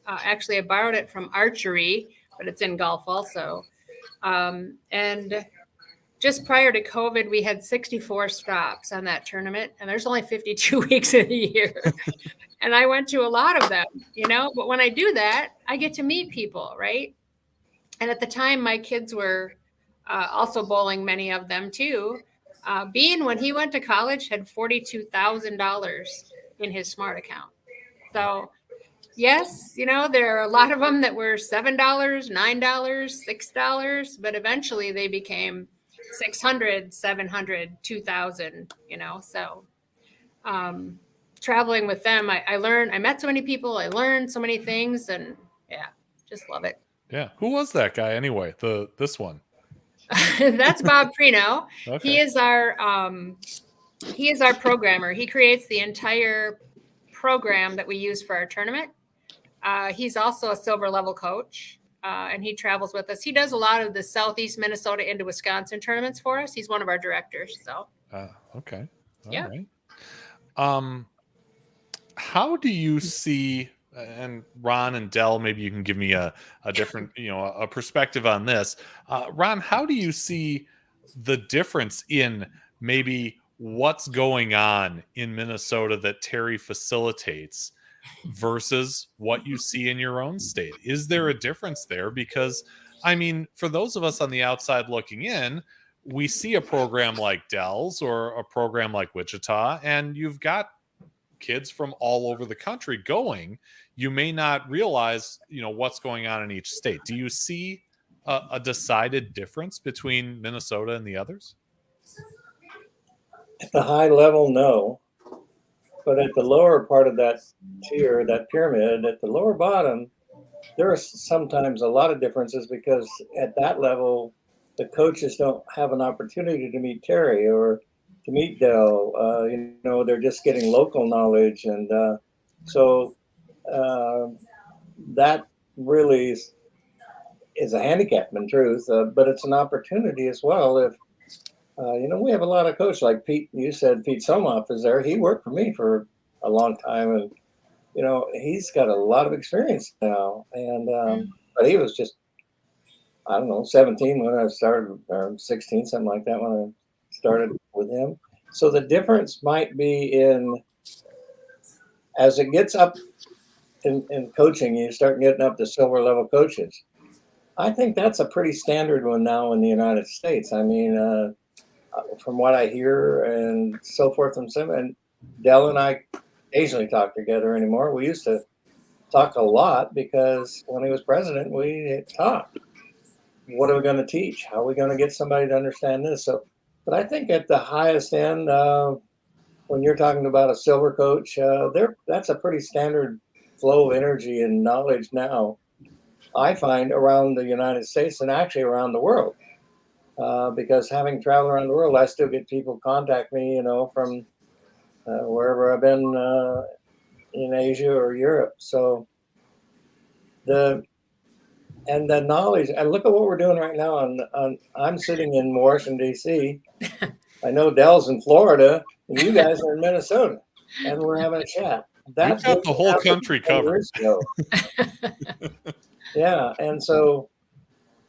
actually I borrowed it from archery, but it's in golf also. And just prior to COVID, we had 64 stops on that tournament, and there's only 52 weeks in a year. And I went to a lot of them, but when I do that, I get to meet people, right? And at the time, my kids were also bowling, many of them too. Bean, when he went to college, had $42,000 in his smart account. So yes, there are a lot of them that were $7, $9, $6, but eventually they became $600, $700, $2,000, so traveling with them, I met so many people, I learned so many things, and yeah, just love it. Yeah. Who was that guy anyway? This one. That's Bob Prino. Okay. He is our programmer. He creates the entire program that we use for our tournament. He's also a silver level coach, and he travels with us. He does a lot of the Southeast Minnesota into Wisconsin tournaments for us. He's one of our directors. So. Okay. All yeah. Right. How do you see? And Ron and Del, maybe you can give me a different, a perspective on this. Ron, how do you see the difference in maybe what's going on in Minnesota that Teri facilitates versus what you see in your own state? Is there a difference there? Because, I mean, for those of us on the outside looking in, we see a program like Dell's or a program like Wichita, and you've got kids from all over the country going. You may not realize, what's going on in each state. Do you see a decided difference between Minnesota and the others? At the high level, no. But at the lower part of that tier, that pyramid, at the lower bottom, there are sometimes a lot of differences, because at that level, the coaches don't have an opportunity to meet Teri or to meet Dell. They're just getting local knowledge. And so that really is a handicap in truth, but it's an opportunity as well. If we have a lot of coaches like Pete. You said Pete Somoff is there. He worked for me for a long time, and he's got a lot of experience now. And but he was just, I don't know, 17 when I started, or 16, something like that, when I started with him. So the difference might be in, as it gets up in coaching, you start getting up to silver level coaches. I think that's a pretty standard one now in the United States. I mean, from what I hear and so forth and Dell and I occasionally talk together anymore. We used to talk a lot because when he was president, we talked. What are we going to teach? How are we going to get somebody to understand this? So, but I think at the highest end, when you're talking about a silver coach, that's a pretty standard flow of energy and knowledge now, I find, around the United States and actually around the world. Because having traveled around the world, I still get people contact me, from wherever I've been in Asia or Europe. So the knowledge, and look at what we're doing right now. I'm sitting in Washington, D.C. I know Dell's in Florida, and you guys are in Minnesota, and we're having a chat. You've got the whole country covered. Yeah, and so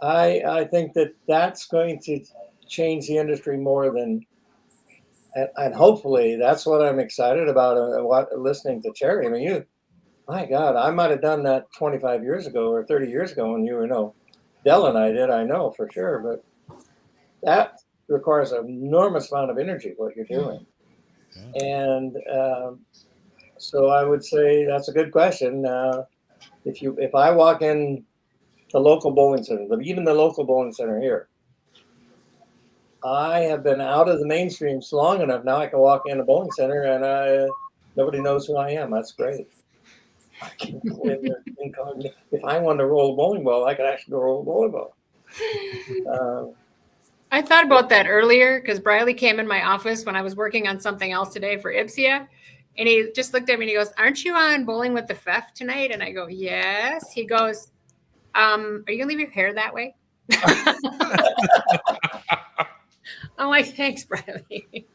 I think that's going to change the industry more than, and hopefully that's what I'm excited about. Listening to Teri. I mean, my God, I might have done that 25 years ago or 30 years ago when you were, Dell and I did, I know for sure, but that requires an enormous amount of energy, what you're doing. Yeah. And so I would say that's a good question. If I walk in the local bowling center, even the local bowling center here, I have been out of the mainstream long enough. Now I can walk in a bowling center and nobody knows who I am. That's great. I can go in there incognito. If I wanted to roll a bowling ball, I could actually go roll a bowling ball. I thought about that earlier because Briley came in my office when I was working on something else today for Ipsia. And he just looked at me and he goes, "Aren't you on Bowling with the Fef tonight?" And I go, "Yes." He goes, "Are you gonna leave your hair that way?" I'm like, "Thanks, Briley."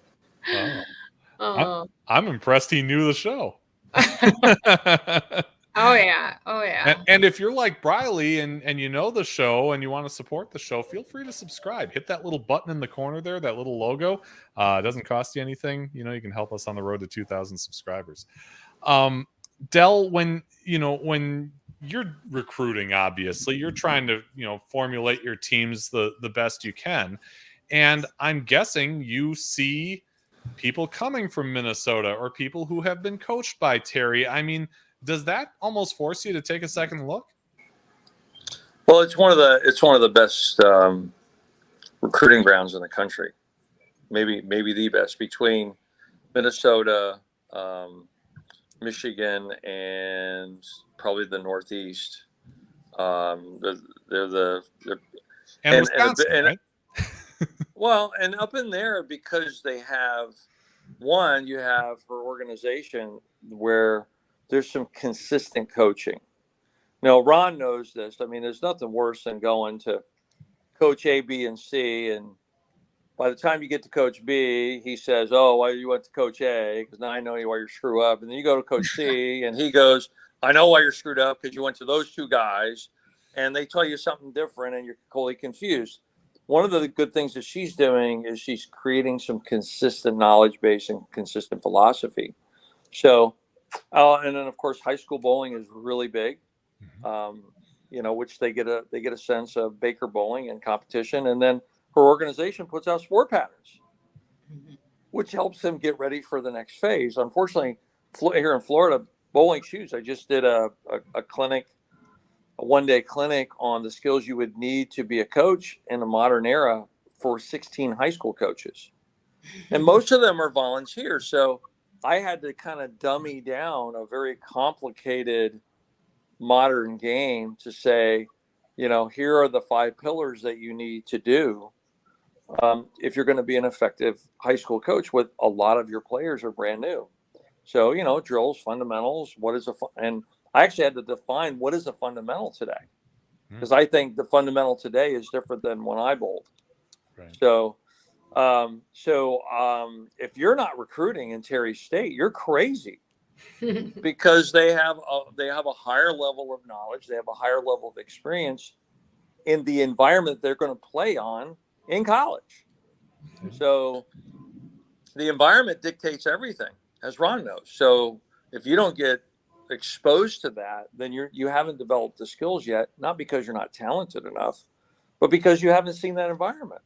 Oh. I'm impressed he knew the show. Oh yeah. And if you're like Briley and you know the show and you want to support the show, feel free to subscribe. Hit that little button in the corner there, that little logo. It doesn't cost you anything. You can help us on the road to 2,000 subscribers. Del, when you're recruiting, obviously you're trying to formulate your teams the best you can, and I'm guessing you see people coming from Minnesota or people who have been coached by Teri. I mean, does that almost force you to take a second look? Well, it's one of the best recruiting grounds in the country. Maybe the best, between Minnesota, Michigan, and probably the Northeast. They're and Wisconsin, right? Well, and up in there, because they have you have her organization where there's some consistent coaching. Now, Ron knows this. I mean, there's nothing worse than going to coach A, B, and C, and by the time you get to coach B, he says, "Oh, why you went to coach A? Because now I know why you're screwed up." And then you go to coach C, and he goes, "I know why you're screwed up because you went to those two guys," and they tell you something different, and you're totally confused. One of the good things that she's doing is she's creating some consistent knowledge base and consistent philosophy. So, and then of course, high school bowling is really big, which they get a sense of Baker bowling and competition. And then her organization puts out sport patterns, which helps them get ready for the next phase. Unfortunately, here in Florida, Bowling Shoes, I just did a clinic, a one-day clinic on the skills you would need to be a coach in the modern era for 16 high school coaches. And most of them are volunteers. So I had to kind of dummy down a very complicated modern game to say, here are the 5 pillars that you need to do if you're going to be an effective high school coach, with a lot of your players are brand new. So, drills, fundamentals, and I actually had to define what is a fundamental today, because I think the fundamental today is different than when I bowled. Right. So if you're not recruiting in Terry State, you're crazy, because they have a higher level of knowledge, they have a higher level of experience in the environment they're going to play on in college. So the environment dictates everything, as Ron knows. So if you don't get exposed to that, then you haven't developed the skills yet, not because you're not talented enough, but because you haven't seen that environment.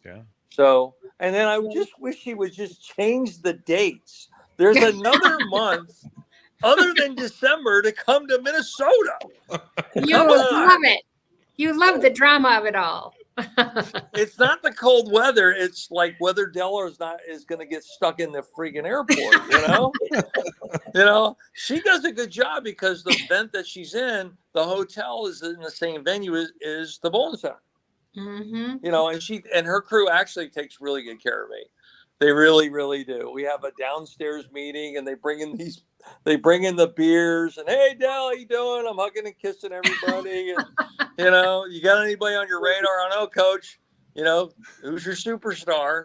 Yeah. So, and then I just wish he would just change the dates. There's another month other than December to come to Minnesota. You love it. You love the drama of it all. It's not the cold weather. It's like whether Della is going to get stuck in the freaking airport. She does a good job, because the event that she's in, the hotel is in the same venue as the bowling center. Mm-hmm. And her crew actually takes really good care of me. They really, really do. We have a downstairs meeting, and they bring in the beers, and, "Hey, Del, how you doing?" I'm hugging and kissing everybody. And, you got anybody on your radar? I know, coach, who's your superstar,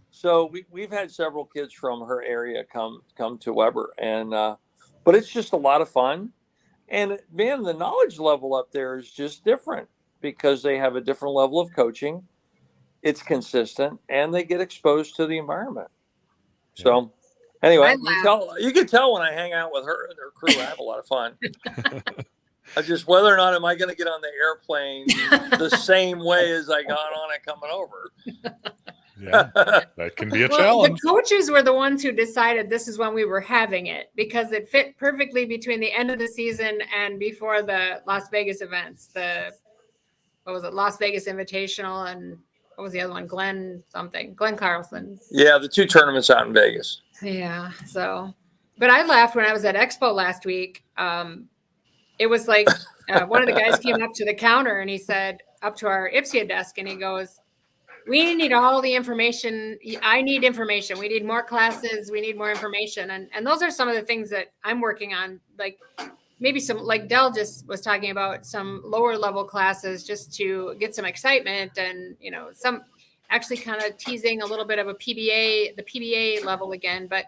So we've had several kids from her area come to Weber, and, but it's just a lot of fun. And man, the knowledge level up there is just different, because they have a different level of coaching. It's consistent, and they get exposed to the environment. Yeah. So anyway, you can tell when I hang out with her and her crew, I have a lot of fun. I just, whether or not am I going to get on the airplane the same way as I got on it coming over. Yeah, that can be a challenge. The coaches were the ones who decided this is when we were having it, because it fit perfectly between the end of the season and before the Las Vegas events. Las Vegas Invitational and what was the other one? Glenn Carlson. Yeah, the 2 tournaments out in Vegas. Yeah. So, but I laughed when I was at Expo last week. It was like one of the guys came up to the counter and he said, up to our IPSIA desk, and he goes, "We need all the information. I need information. We need more classes. We need more information." And those are some of the things that I'm working on. Like maybe some, like Dell just was talking about, some lower level classes just to get some excitement, and, you know, some actually kind of teasing a little bit of the PBA level again. But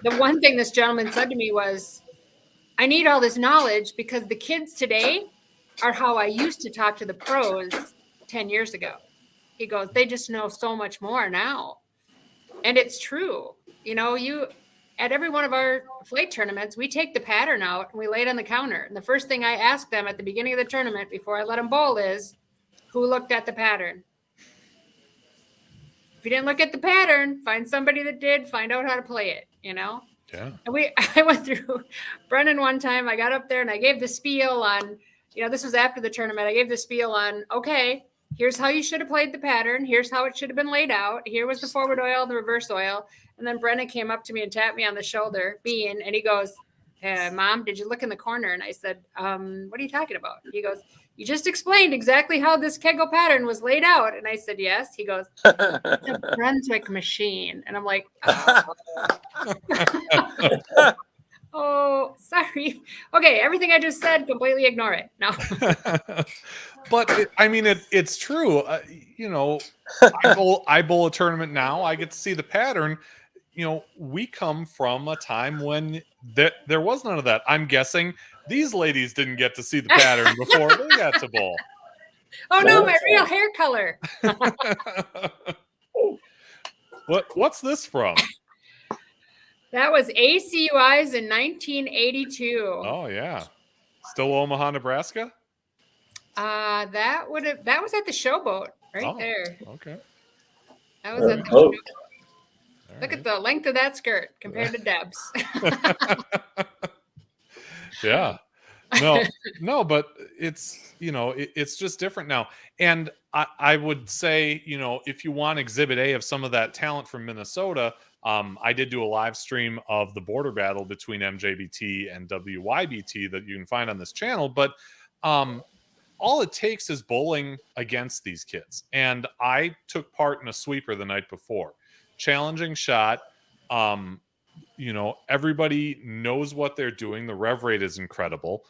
the one thing this gentleman said to me was, I need all this knowledge because the kids today are how I used to talk to the pros 10 years ago. He goes, they just know so much more now. And it's true. You know, at every one of our flight tournaments, we take the pattern out and we lay it on the counter. And the first thing I ask them at the beginning of the tournament before I let them bowl is, who looked at the pattern? If you didn't look at the pattern, find somebody that did, find out how to play it, you know? Yeah. And I went through Brennan one time. I got up there and I gave the spiel on, you know, this was after the tournament. I gave the spiel on, okay, here's how you should have played the pattern. Here's how it should have been laid out. Here was the forward oil, the reverse oil. And then Brennan came up to me and tapped me on the shoulder, and he goes, Mom, did you look in the corner? And I said, what are you talking about? He goes, you just explained exactly how this Kegel pattern was laid out. And I said, yes. He goes, it's a Brunswick machine. And I'm like, oh, sorry. Okay, everything I just said, completely ignore it. No. But it's true. You know, I bowl a tournament now. I get to see the pattern. You know, we come from a time when there was none of that. I'm guessing these ladies didn't get to see the pattern before they got to bowl. Oh no, my real hair color. What's this from? That was ACUI's in 1982. Oh yeah, still Omaha, Nebraska. That was at the Showboat right there. Okay. That was at the Showboat. Look at the length of that skirt compared to Deb's. Yeah. No, but it's, you know, it's just different now. And I would say, you know, if you want Exhibit A of some of that talent from Minnesota, I did do a live stream of the border battle between MJBT and WYBT that you can find on this channel. But all it takes is bowling against these kids. And I took part in a sweeper the night before. Challenging shot. You know, everybody knows what they're doing. The rev rate is incredible,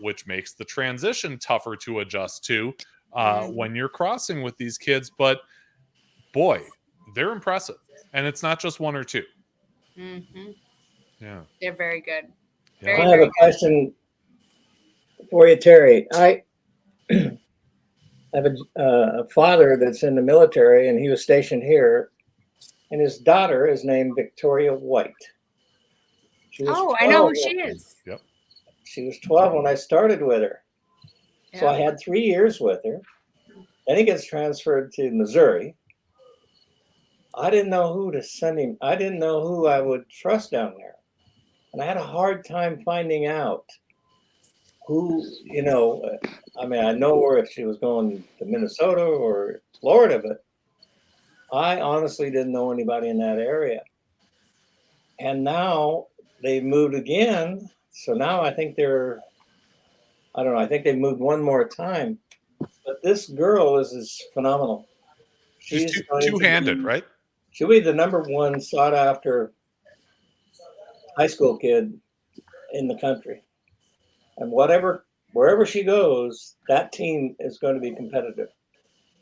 which makes the transition tougher to adjust to when you're crossing with these kids. But boy, they're impressive. And it's not just one or two. Mm-hmm. Yeah. They're very good. Yeah. I have a question for you, Terry. I have a father that's in the military, and he was stationed here. And his daughter is named Victoria White. I know who she is. Yep. She was 12 when I started with her. Yeah. So I had 3 years with her. Then he gets transferred to Missouri. I didn't know who to send him. I didn't know who I would trust down there. And I had a hard time finding out who, you know, I mean, I know where if she was going to Minnesota or Florida, but I honestly didn't know anybody in that area. And now they've moved again. So now I think I think they moved one more time. But this girl is phenomenal. She's two-handed, right? She'll be the number one sought after high school kid in the country. And wherever she goes, that team is going to be competitive.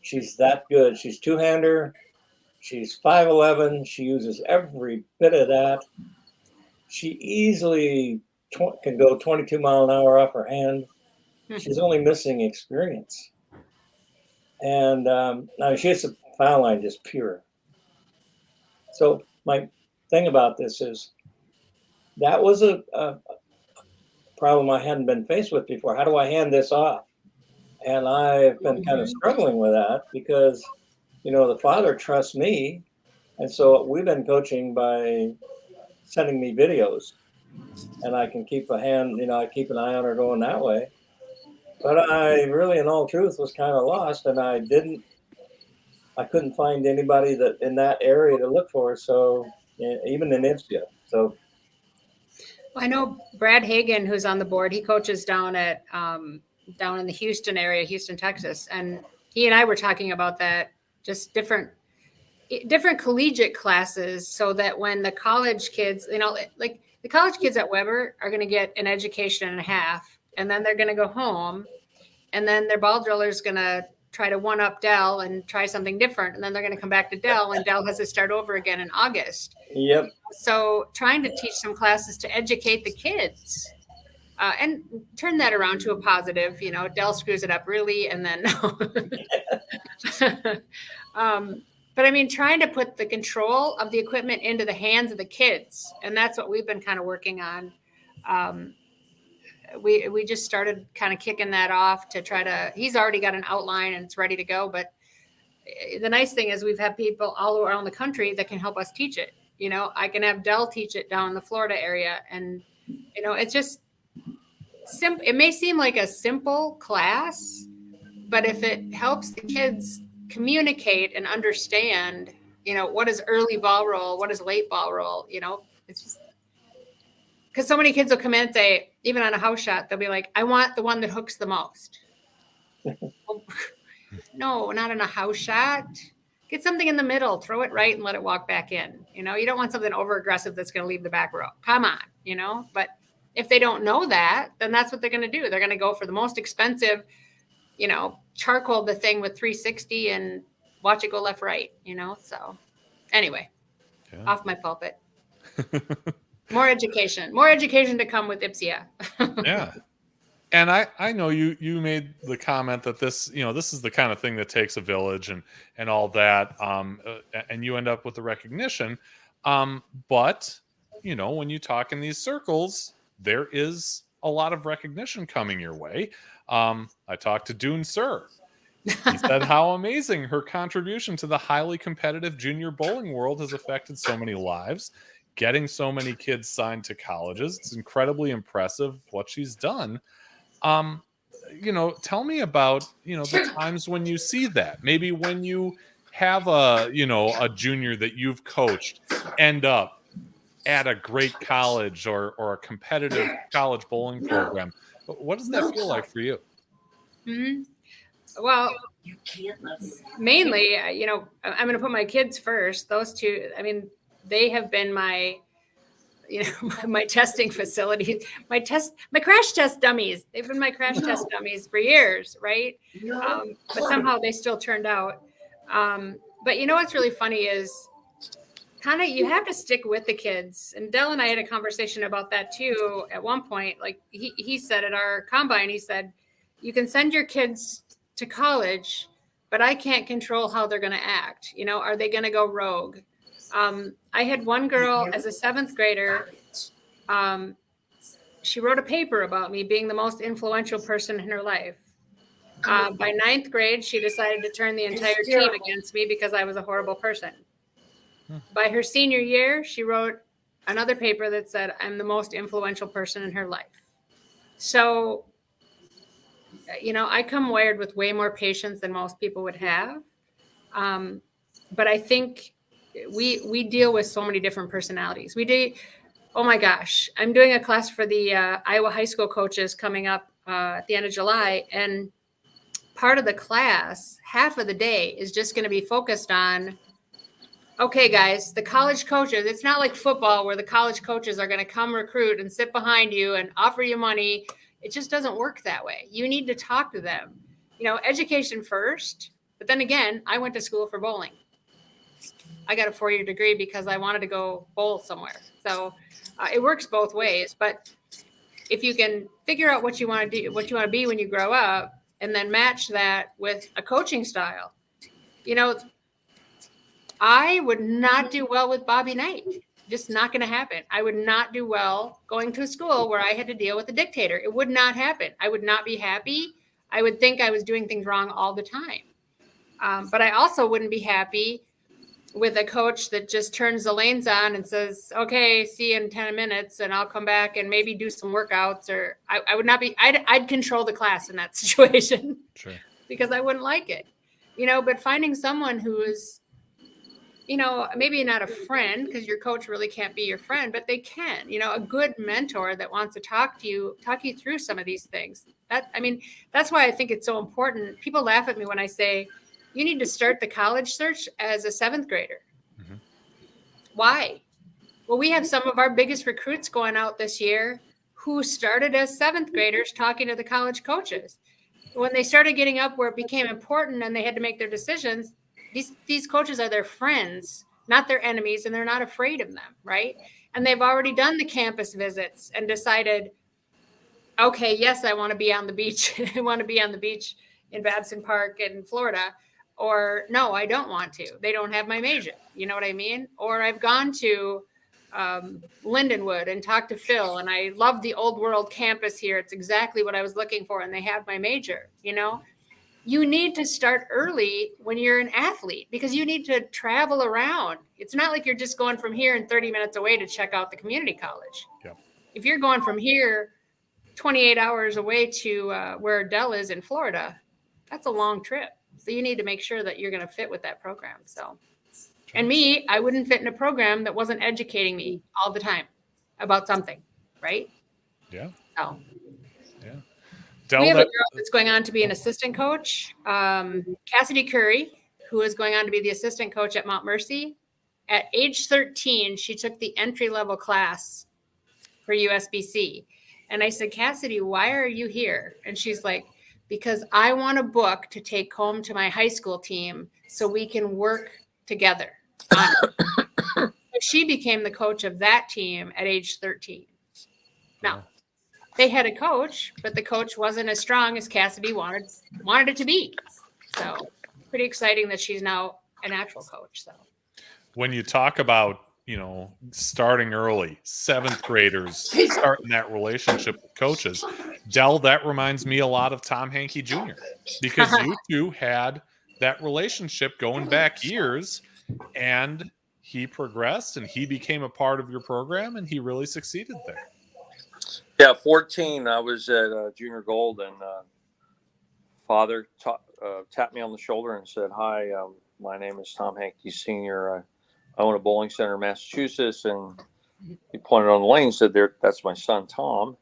She's that good. She's two-hander. She's 5'11". She uses every bit of that. She easily can go 22 mile an hour off her hand. She's only missing experience. And now she hits the foul line just pure. So my thing about this is that was a problem I hadn't been faced with before. How do I hand this off? And I've been kind of struggling with that because, you know, the father trusts me. And so we've been coaching by sending me videos. And I can keep I keep an eye on her going that way. But I really, in all truth, was kind of lost. And I I couldn't find anybody that in that area to look for. So even in Ipsia. So I know Brad Hagan, who's on the board. He coaches down at down in the Houston area, Houston, Texas, and he and I were talking about that. Just different collegiate classes, so that when the college kids, like the college kids at Weber are going to get an education and a half, and then they're going to go home, and then their ball driller is going to try to one up Dell and try something different, and then they're going to come back to Dell, and Dell has to start over again in August. yep. So trying to teach some classes to educate the kids and turn that around to a positive. Dell screws it up really, and then but I mean, trying to put the control of the equipment into the hands of the kids, and that's what we've been kind of working on. We just started kind of kicking that off to try to. He's already got an outline and it's ready to go. But the nice thing is we've had people all around the country that can help us teach it. I can have Dell teach it down in the Florida area, and it's just simple. It may seem like a simple class, but if it helps the kids communicate and understand, what is early ball roll, what is late ball roll, it's just because so many kids will come in and say, even on a house shot, they'll be like, I want the one that hooks the most. Well, no, not in a house shot. Get something in the middle, throw it right and let it walk back in. You don't want something over aggressive that's going to leave the back row. Come on, but if they don't know that, then that's what they're going to do. They're going to go for the most expensive, charcoal the thing with 360 and watch it go left, right, so anyway, off my pulpit. More education to come with Ipsia. Yeah. And I know you made the comment that this is the kind of thing that takes a village and all that, and you end up with the recognition. But when you talk in these circles, there is a lot of recognition coming your way. I talked to Dune Sir. He said how amazing her contribution to the highly competitive junior bowling world has affected so many lives, getting so many kids signed to colleges. It's incredibly impressive what she's done. Tell me about, the times when you see that. Maybe when you have a junior that you've coached end up at a great college or a competitive college bowling program. What does that feel like for you? Mm-hmm. Well, mainly, I'm going to put my kids first. Those two, I mean, they have been my testing facility, my crash test dummies. They've been my crash test dummies for years, right? But somehow they still turned out. But what's really funny is kind of you have to stick with the kids. And Dell and I had a conversation about that too at one point. Like he said at our combine, he said, you can send your kids to college, but I can't control how they're going to act. Are they going to go rogue? I had one girl as a 7th grader. She wrote a paper about me being the most influential person in her life. By 9th grade, she decided to turn the entire team against me because I was a horrible person. By her senior year, she wrote another paper that said I'm the most influential person in her life. So, I come wired with way more patience than most people would have. But I think we deal with so many different personalities. Oh my gosh, I'm doing a class for the Iowa high school coaches coming up at the end of July. And part of the class, half of the day is just going to be focused on, okay, guys, the college coaches, it's not like football where the college coaches are going to come recruit and sit behind you and offer you money. It just doesn't work that way. You need to talk to them, education first. But then again, I went to school for bowling. I got a 4-year degree because I wanted to go bowl somewhere. So it works both ways. But if you can figure out what you want to do, what you want to be when you grow up, and then match that with a coaching style, I would not do well with Bobby Knight. Just not going to happen. I would not do well going to a school where I had to deal with a dictator. It would not happen. I would not be happy. I would think I was doing things wrong all the time. But I also wouldn't be happy with a coach that just turns the lanes on and says, okay, see you in 10 minutes and I'll come back and maybe do some workouts. Or I would not be, I'd control the class in that situation. Sure. Because I wouldn't like it. but finding someone who is, maybe not a friend, because your coach really can't be your friend, but they can, a good mentor that wants to talk you through some of these things. That's why I think it's so important. People laugh at me when I say, you need to start the college search as a 7th grader. Mm-hmm. Why? Well, we have some of our biggest recruits going out this year who started as 7th graders talking to the college coaches. When they started getting up where it became important and they had to make their decisions, these coaches are their friends, not their enemies, and they're not afraid of them, right? And they've already done the campus visits and decided, okay, yes, I want to be on the beach. I want to be on the beach in Babson Park in Florida. Or no, I don't want to. They don't have my major. You know what I mean? Or I've gone to Lindenwood and talked to Phil, and I love the Old World campus here. It's exactly what I was looking for, and they have my major. You need to start early when you're an athlete, because you need to travel around. It's not like you're just going from here and 30 minutes away to check out the community college. Yep. If you're going from here 28 hours away to where Dell is in Florida, that's a long trip. So you need to make sure that you're going to fit with that program. So, and me, I wouldn't fit in a program that wasn't educating me all the time about something, right? Yeah. So, yeah. We have a girl that's going on to be an assistant coach, Cassidy Curry, who is going on to be the assistant coach at Mount Mercy. At age 13, she took the entry-level class for USBC. And I said, Cassidy, why are you here? And she's like, because I want a book to take home to my high school team so we can work together on it. So she became the coach of that team at age 13. Now, they had a coach, but the coach wasn't as strong as Cassidy wanted it to be. So pretty exciting that she's now an actual coach. So when you talk about, starting early, 7th graders starting that relationship with coaches, Dell, that reminds me a lot of Tom Hankey Jr. because you two had that relationship going back years, and he progressed and he became a part of your program and he really succeeded there. Yeah, 14, I was at Junior Gold, and father tapped me on the shoulder and said, hi, my name is Tom Hankey Sr. I own a bowling center in Massachusetts. And he pointed on the lane and said, that's my son, Tom.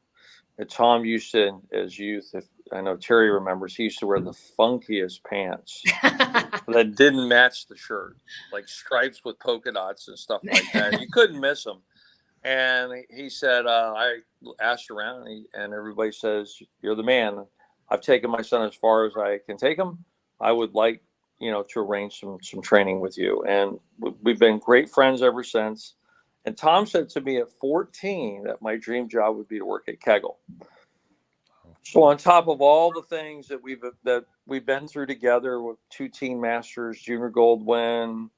And Tom used to, as youth, if I know Terry remembers, he used to wear the funkiest pants that didn't match the shirt, like stripes with polka dots and stuff like that. You couldn't miss them. And he said, I asked around, and everybody says, you're the man. I've taken my son as far as I can take him. I would like, to arrange some training with you. And we've been great friends ever since. And Tom said to me at 14 that my dream job would be to work at Kegel. So on top of all the things that we've been through together with 2 Teen Masters, Junior Gold win,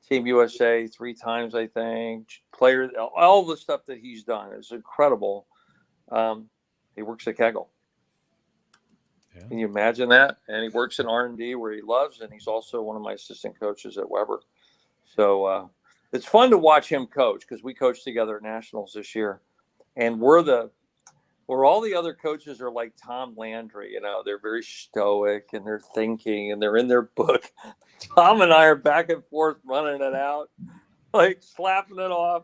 Team USA 3 times, I think, player, all the stuff that he's done is incredible. He works at Kegel. Yeah. Can you imagine that? And he works in R&D where he loves, and he's also one of my assistant coaches at Weber. So it's fun to watch him coach, because we coached together at Nationals this year, and where all the other coaches are like Tom Landry, they're very stoic and they're thinking and they're in their book. Tom and I are back and forth running it out, like slapping it off.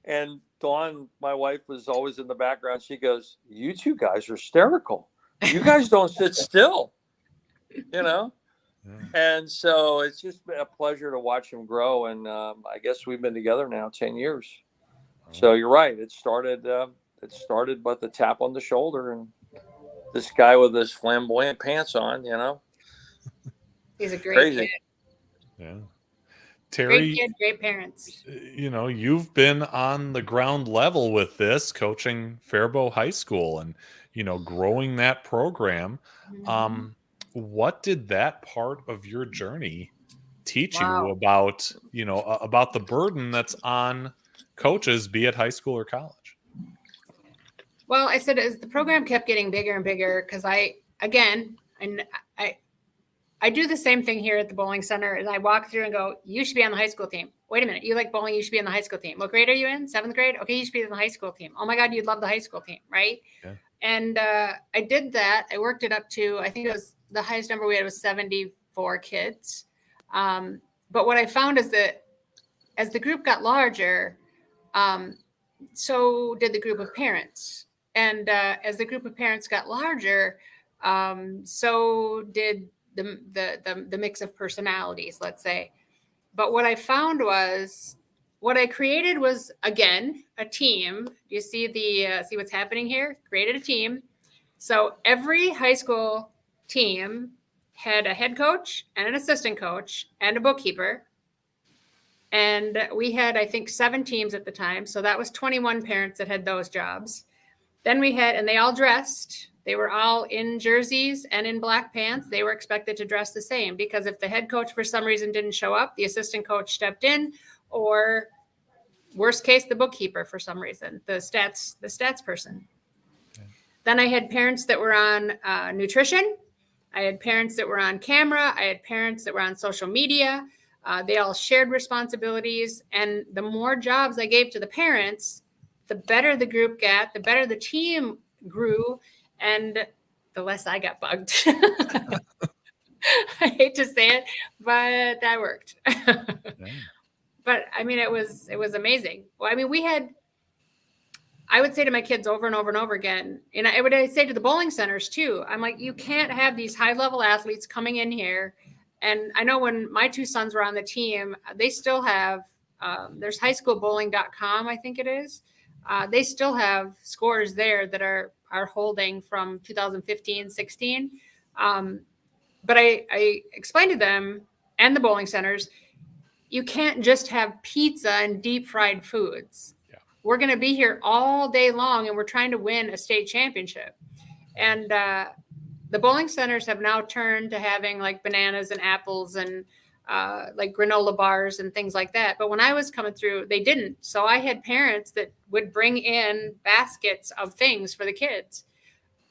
And Dawn, my wife, was always in the background. She goes, you two guys are hysterical. You guys don't sit still, Yeah. And so it's just been a pleasure to watch him grow. And I guess we've been together now 10 years. So you're right. It started with the tap on the shoulder and this guy with his flamboyant pants on, He's a great kid. Yeah. Teri, great kid, great parents. You've been on the ground level with this, coaching Faribault High School and, growing that program. Mm-hmm. What did that part of your journey teach you about, about the burden that's on coaches, be it high school or college? Well, I said as the program kept getting bigger and bigger, because I do the same thing here at the bowling center, and I walk through and go, you should be on the high school team. Wait a minute. You like bowling? You should be on the high school team. What grade are you in? 7th grade? Okay. You should be in the high school team. Oh my God. You'd love the high school team. Right. Yeah. And I did that. I worked it up to, I think it was the highest number we had was 4 kids. But what I found is that as the group got larger, so did the group of parents. And as the group of parents got larger, so did the mix of personalities, let's say. But what I found was, what I created was, again, a team. You see see what's happening here? Created a team. So every high school team had a head coach and an assistant coach and a bookkeeper. And we had, I think, 7 teams at the time. So that was 21 parents that had those jobs. Then we had, and they all dressed. They were all in jerseys and in black pants. They were expected to dress the same, because if the head coach for some reason didn't show up, the assistant coach stepped in, or worst case, the bookkeeper for some reason, the stats person. Okay. Then I had parents that were on nutrition. I had parents that were on camera. I had parents that were on social media. They all shared responsibilities. And the more jobs I gave to the parents, the better the group got, the better the team grew, and the less I got bugged. I hate to say it, but that worked. Yeah. But I mean, it was amazing. Well, I mean, I would say to my kids over and over and over again, and I would say to the bowling centers too, I'm like, you can't have these high level athletes coming in here. And I know when my 2 sons were on the team, they still have, there's highschoolbowling.com, I think it is. They still have scores there that are holding from 2015, 16. But I explained to them and the bowling centers, you can't just have pizza and deep fried foods. Yeah. We're going to be here all day long, and we're trying to win a state championship. And the bowling centers have now turned to having like bananas and apples and like granola bars and things like that. But when I was coming through, they didn't. So I had parents that would bring in baskets of things for the kids.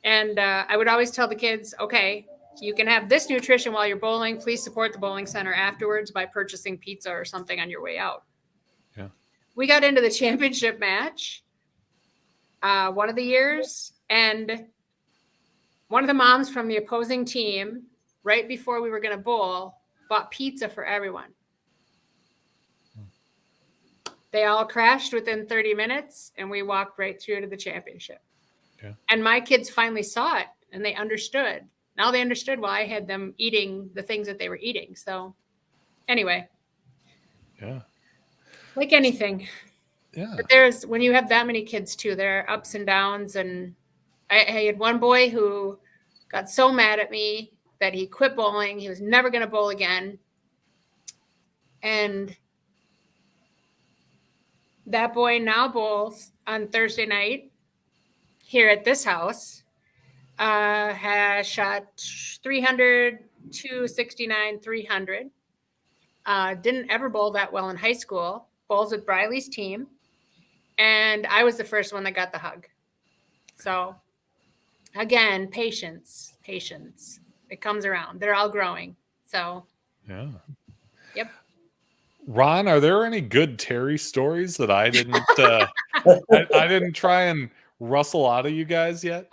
And I would always tell the kids, okay, you can have this nutrition while you're bowling. Please support the bowling center afterwards by purchasing pizza or something on your way out. Yeah. We got into the championship match one of the years, and one of the moms from the opposing team, right before we were going to bowl, bought pizza for everyone. They all crashed within 30 minutes, and we walked right through to the championship. Yeah. And my kids finally saw it, and they understood. Now they understood why I had them eating the things that they were eating. So anyway. Yeah. Like anything. Yeah. But when you have that many kids too, there are ups and downs. And I had one boy who got so mad at me that he quit bowling. He was never going to bowl again. And that boy now bowls on Thursday night here at this house. Has shot 300, 269, 300. Didn't ever bowl that well in high school. Bowls with Briley's team. And I was the first one that got the hug. So again, patience. It comes around. They're all growing. So yeah. Yep. Ron, are there any good Teri stories that I didn't I didn't try and rustle out of you guys yet?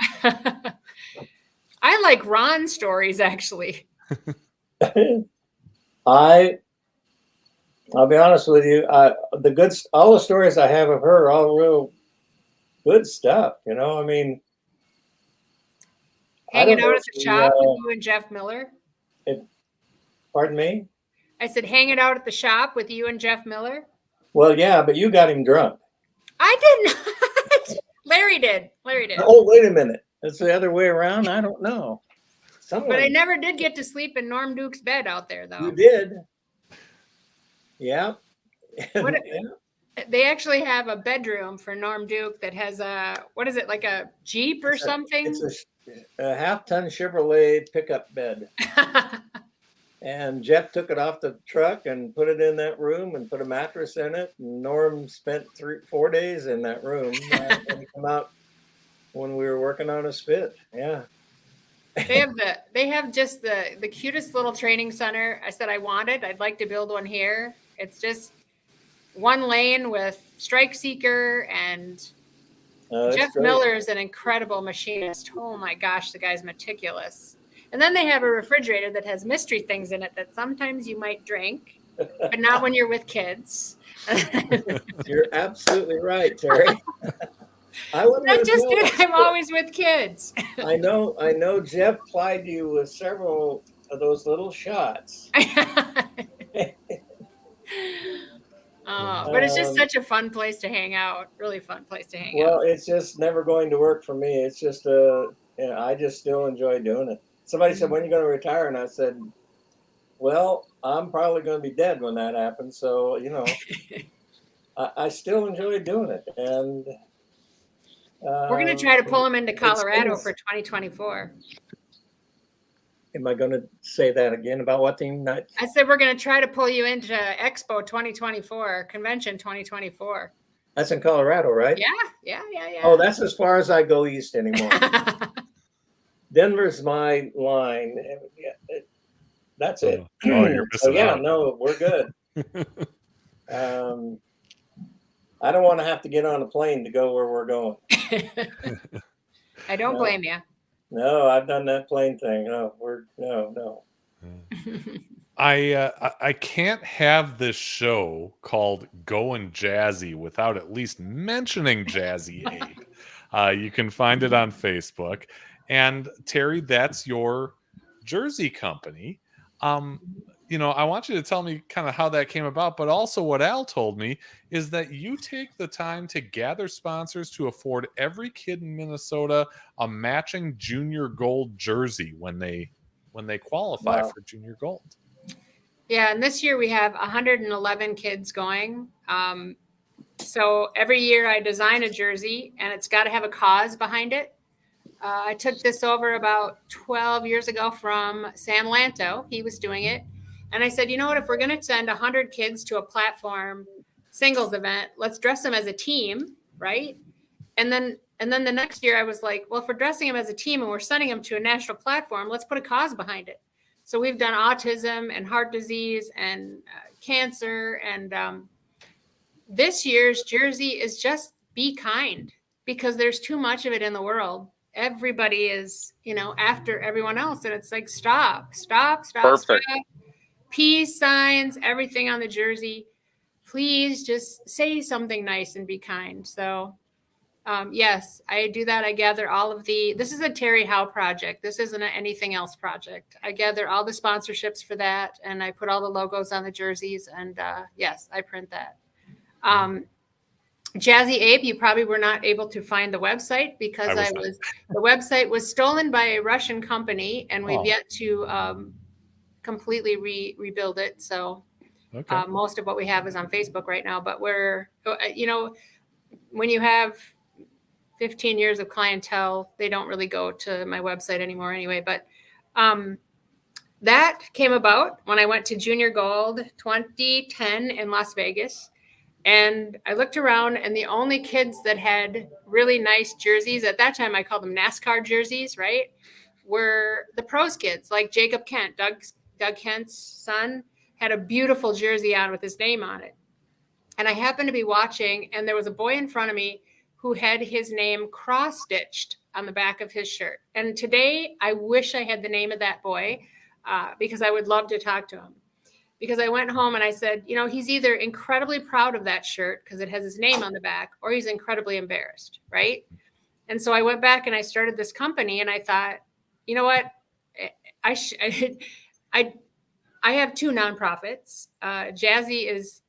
I like Ron's stories, actually. I'll be honest with you. All the stories I have of her are all real good stuff. You know, I mean, hanging out at the shop with you and Jeff Miller. Pardon me? I said hanging out at the shop with you and Jeff Miller. Well, yeah, but you got him drunk. I did not. Larry did. Oh, wait a minute. It's the other way around. I don't know. But I never did get to sleep in Norm Duke's bed out there, though. You did. Yeah. They actually have a bedroom for Norm Duke that has what is it, like a Jeep or something? It's a half-ton Chevrolet pickup bed. And Jeff took it off the truck and put it in that room and put a mattress in it. And Norm spent 4 days in that room and he came out when we were working on a spit. Yeah. They have just the cutest little training center. I said I want it. I'd like to build one here. It's just one lane with Strike Seeker, and Jeff Miller is an incredible machinist. Oh my gosh, the guy's meticulous. And then they have a refrigerator that has mystery things in it that sometimes you might drink, but not when you're with kids. You're absolutely right, Terry. I wouldn't Not have just known. I'm always with kids. I know Jeff plied you with several of those little shots. But it's just such a fun place to hang out. Really fun place to hang Well, out. it's just never going to work for me. It's just I just still enjoy doing it. Somebody said, "When are you going to retire?" And I said, "Well, I'm probably going to be dead when that happens." So, I still enjoy doing it. And We're going to try to pull them into Colorado things- for 2024. Am I going to say that again about what thing? Not I said we're going to try to pull you into Expo 2024, Convention 2024. That's in Colorado, right? Yeah. Oh, that's as far as I go east anymore. Denver's my line. That's it. Oh, you're So missing out. no, we're good. I don't want to have to get on a plane to go where we're going. I don't blame you. No, I've done that plane thing. No. I can't have this show called Goin Jazzy without at least mentioning Jazzy Ape. You can find it on Facebook. And Terry, that's your jersey company. I want you to tell me kind of how that came about, but also what Al told me is that you take the time to gather sponsors to afford every kid in Minnesota a matching junior gold jersey when they qualify for junior gold. Yeah, and this year we have 111 kids going. So every year I design a jersey, and it's got to have a cause behind it. I took this over about 12 years ago from Sam Lanto. He was doing it. And I said, you know what, if we're going to send 100 kids to a platform singles event, let's dress them as a team, right? And then the next year I was like, well, if we're dressing them as a team and we're sending them to a national platform, let's put a cause behind it. So we've done autism and heart disease and cancer. And this year's jersey is just be kind, because there's too much of it in the world. Everybody is, after everyone else. And it's like, stop. Perfect. Peace signs, everything on the jersey. Please just say something nice and be kind. So yes, I do that. I gather all of this is a Teri Haugh project. This isn't an anything else project. I gather all the sponsorships for that, and I put all the logos on the jerseys, and yes, I print that. Jazzy Ape, you probably were not able to find the website because the website was stolen by a Russian company, and we've yet to completely rebuild it. So most of what we have is on Facebook right now, but we're, when you have 15 years of clientele, they don't really go to my website anymore anyway. But that came about when I went to Junior Gold 2010 in Las Vegas. And I looked around, and the only kids that had really nice jerseys, at that time I called them NASCAR jerseys, right, were the pros kids, like Jacob Kent. Doug Kent's son had a beautiful jersey on with his name on it. And I happened to be watching, and there was a boy in front of me who had his name cross-stitched on the back of his shirt. And today, I wish I had the name of that boy because I would love to talk to him. Because I went home and I said, he's either incredibly proud of that shirt because it has his name on the back, or he's incredibly embarrassed, right? And so I went back and I started this company, and I thought, you know what? I have two nonprofits. Jazzy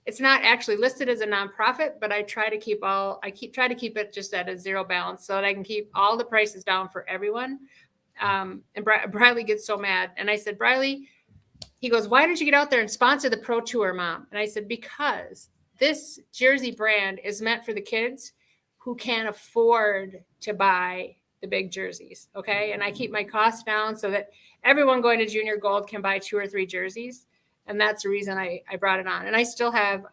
it's not actually listed as a nonprofit, but I try to keep it just at a zero balance so that I can keep all the prices down for everyone. And Briley gets so mad. And I said, Briley, he goes, why don't you get out there and sponsor the Pro Tour, Mom? And I said, because this jersey brand is meant for the kids who can't afford to buy the big jerseys. Okay. And I keep my costs down so that everyone going to Junior Gold can buy 2 or 3 jerseys. And that's the reason I brought it on. And I still have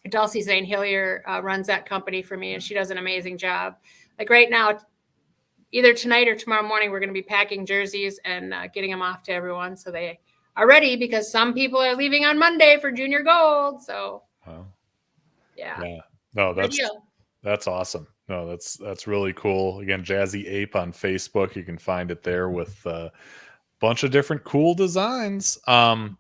Dulcie Zane Hillier runs that company for me, and she does an amazing job. Like right now, either tonight or tomorrow morning, we're going to be packing jerseys and getting them off to everyone so they are ready, because some people are leaving on Monday for Junior Gold. So, yeah. No, that's awesome. No, that's really cool. Again, Jazzy Ape on Facebook. You can find it there with a bunch of different cool designs. I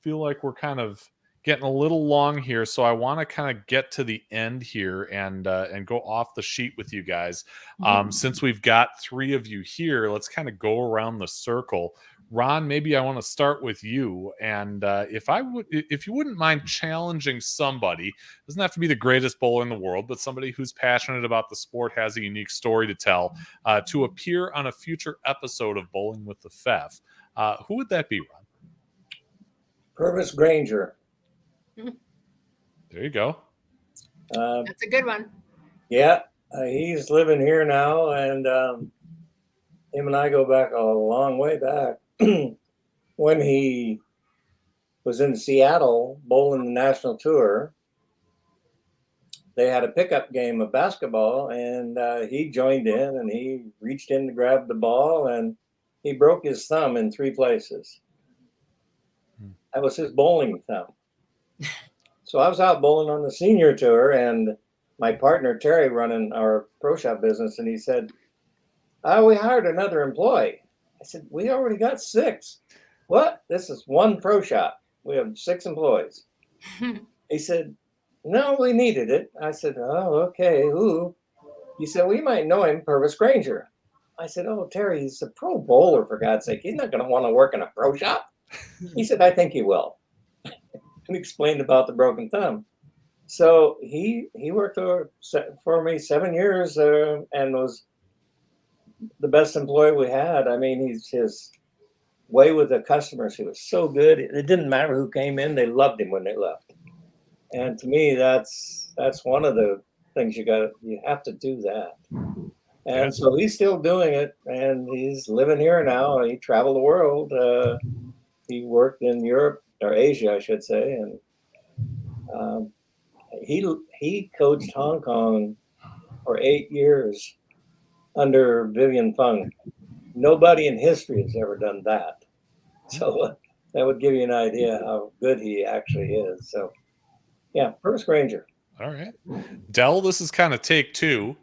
feel like we're kind of getting a little long here, so I want to kind of get to the end here and go off the sheet with you guys. Since we've got three of you here, let's kind of go around the circle. Ron, maybe I want to start with you, and if you wouldn't mind challenging somebody, doesn't have to be the greatest bowler in the world, but somebody who's passionate about the sport, has a unique story to tell, to appear on a future episode of Bowling with the Fef. Who would that be, Ron? Purvis Granger. There you go. That's a good one. Yeah, he's living here now, and him and I go back a long way back. When he was in Seattle bowling the national tour, they had a pickup game of basketball, and he joined in, and he reached in to grab the ball, and he broke his thumb in 3 places. That was his bowling thumb. So I was out bowling on the senior tour, and my partner Terry running our pro shop business, and he said, "Oh, we hired another employee." I said, "We already got 6. What? This is one pro shop. We have 6 employees." He said, "No, we needed it." I said, "Oh, okay. Who?" He said, "We might know him, Purvis Granger." I said, "Oh, Terry, he's a pro bowler, for God's sake. He's not going to want to work in a pro shop." He said, "I think he will." And explained about the broken thumb. So he worked for me 7 years and was the best employee we had. I mean, his way with the customers, he was so good. It didn't matter who came in; they loved him when they left. And to me, that's one of the things you have to do that. And so he's still doing it, and he's living here now. He traveled the world. He worked in Europe or Asia, I should say, and he coached Hong Kong for 8 years under Vivian Fung. Nobody in history has ever done that. So that would give you an idea how good he actually is. So, yeah, Purvis Granger. All right. Dell, this is kind of take 2.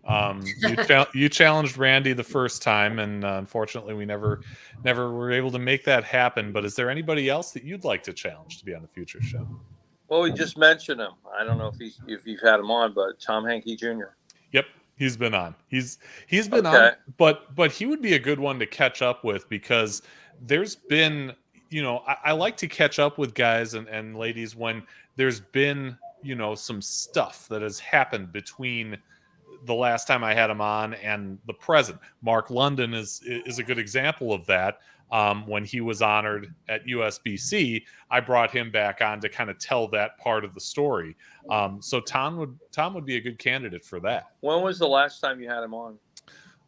You challenged Randy the first time, and unfortunately we never were able to make that happen. But is there anybody else that you'd like to challenge to be on the future show? Well, we just mentioned him. I don't know if you've had him on, but Tom Hankey Jr. Yep, he's been on. He's been on, but he would be a good one to catch up with, because there's been, I like to catch up with guys and ladies when there's been, some stuff that has happened between the last time I had him on and the present. Mark London is a good example of that. When he was honored at USBC, I brought him back on to kind of tell that part of the story. So Tom would be a good candidate for that. When was the last time you had him on?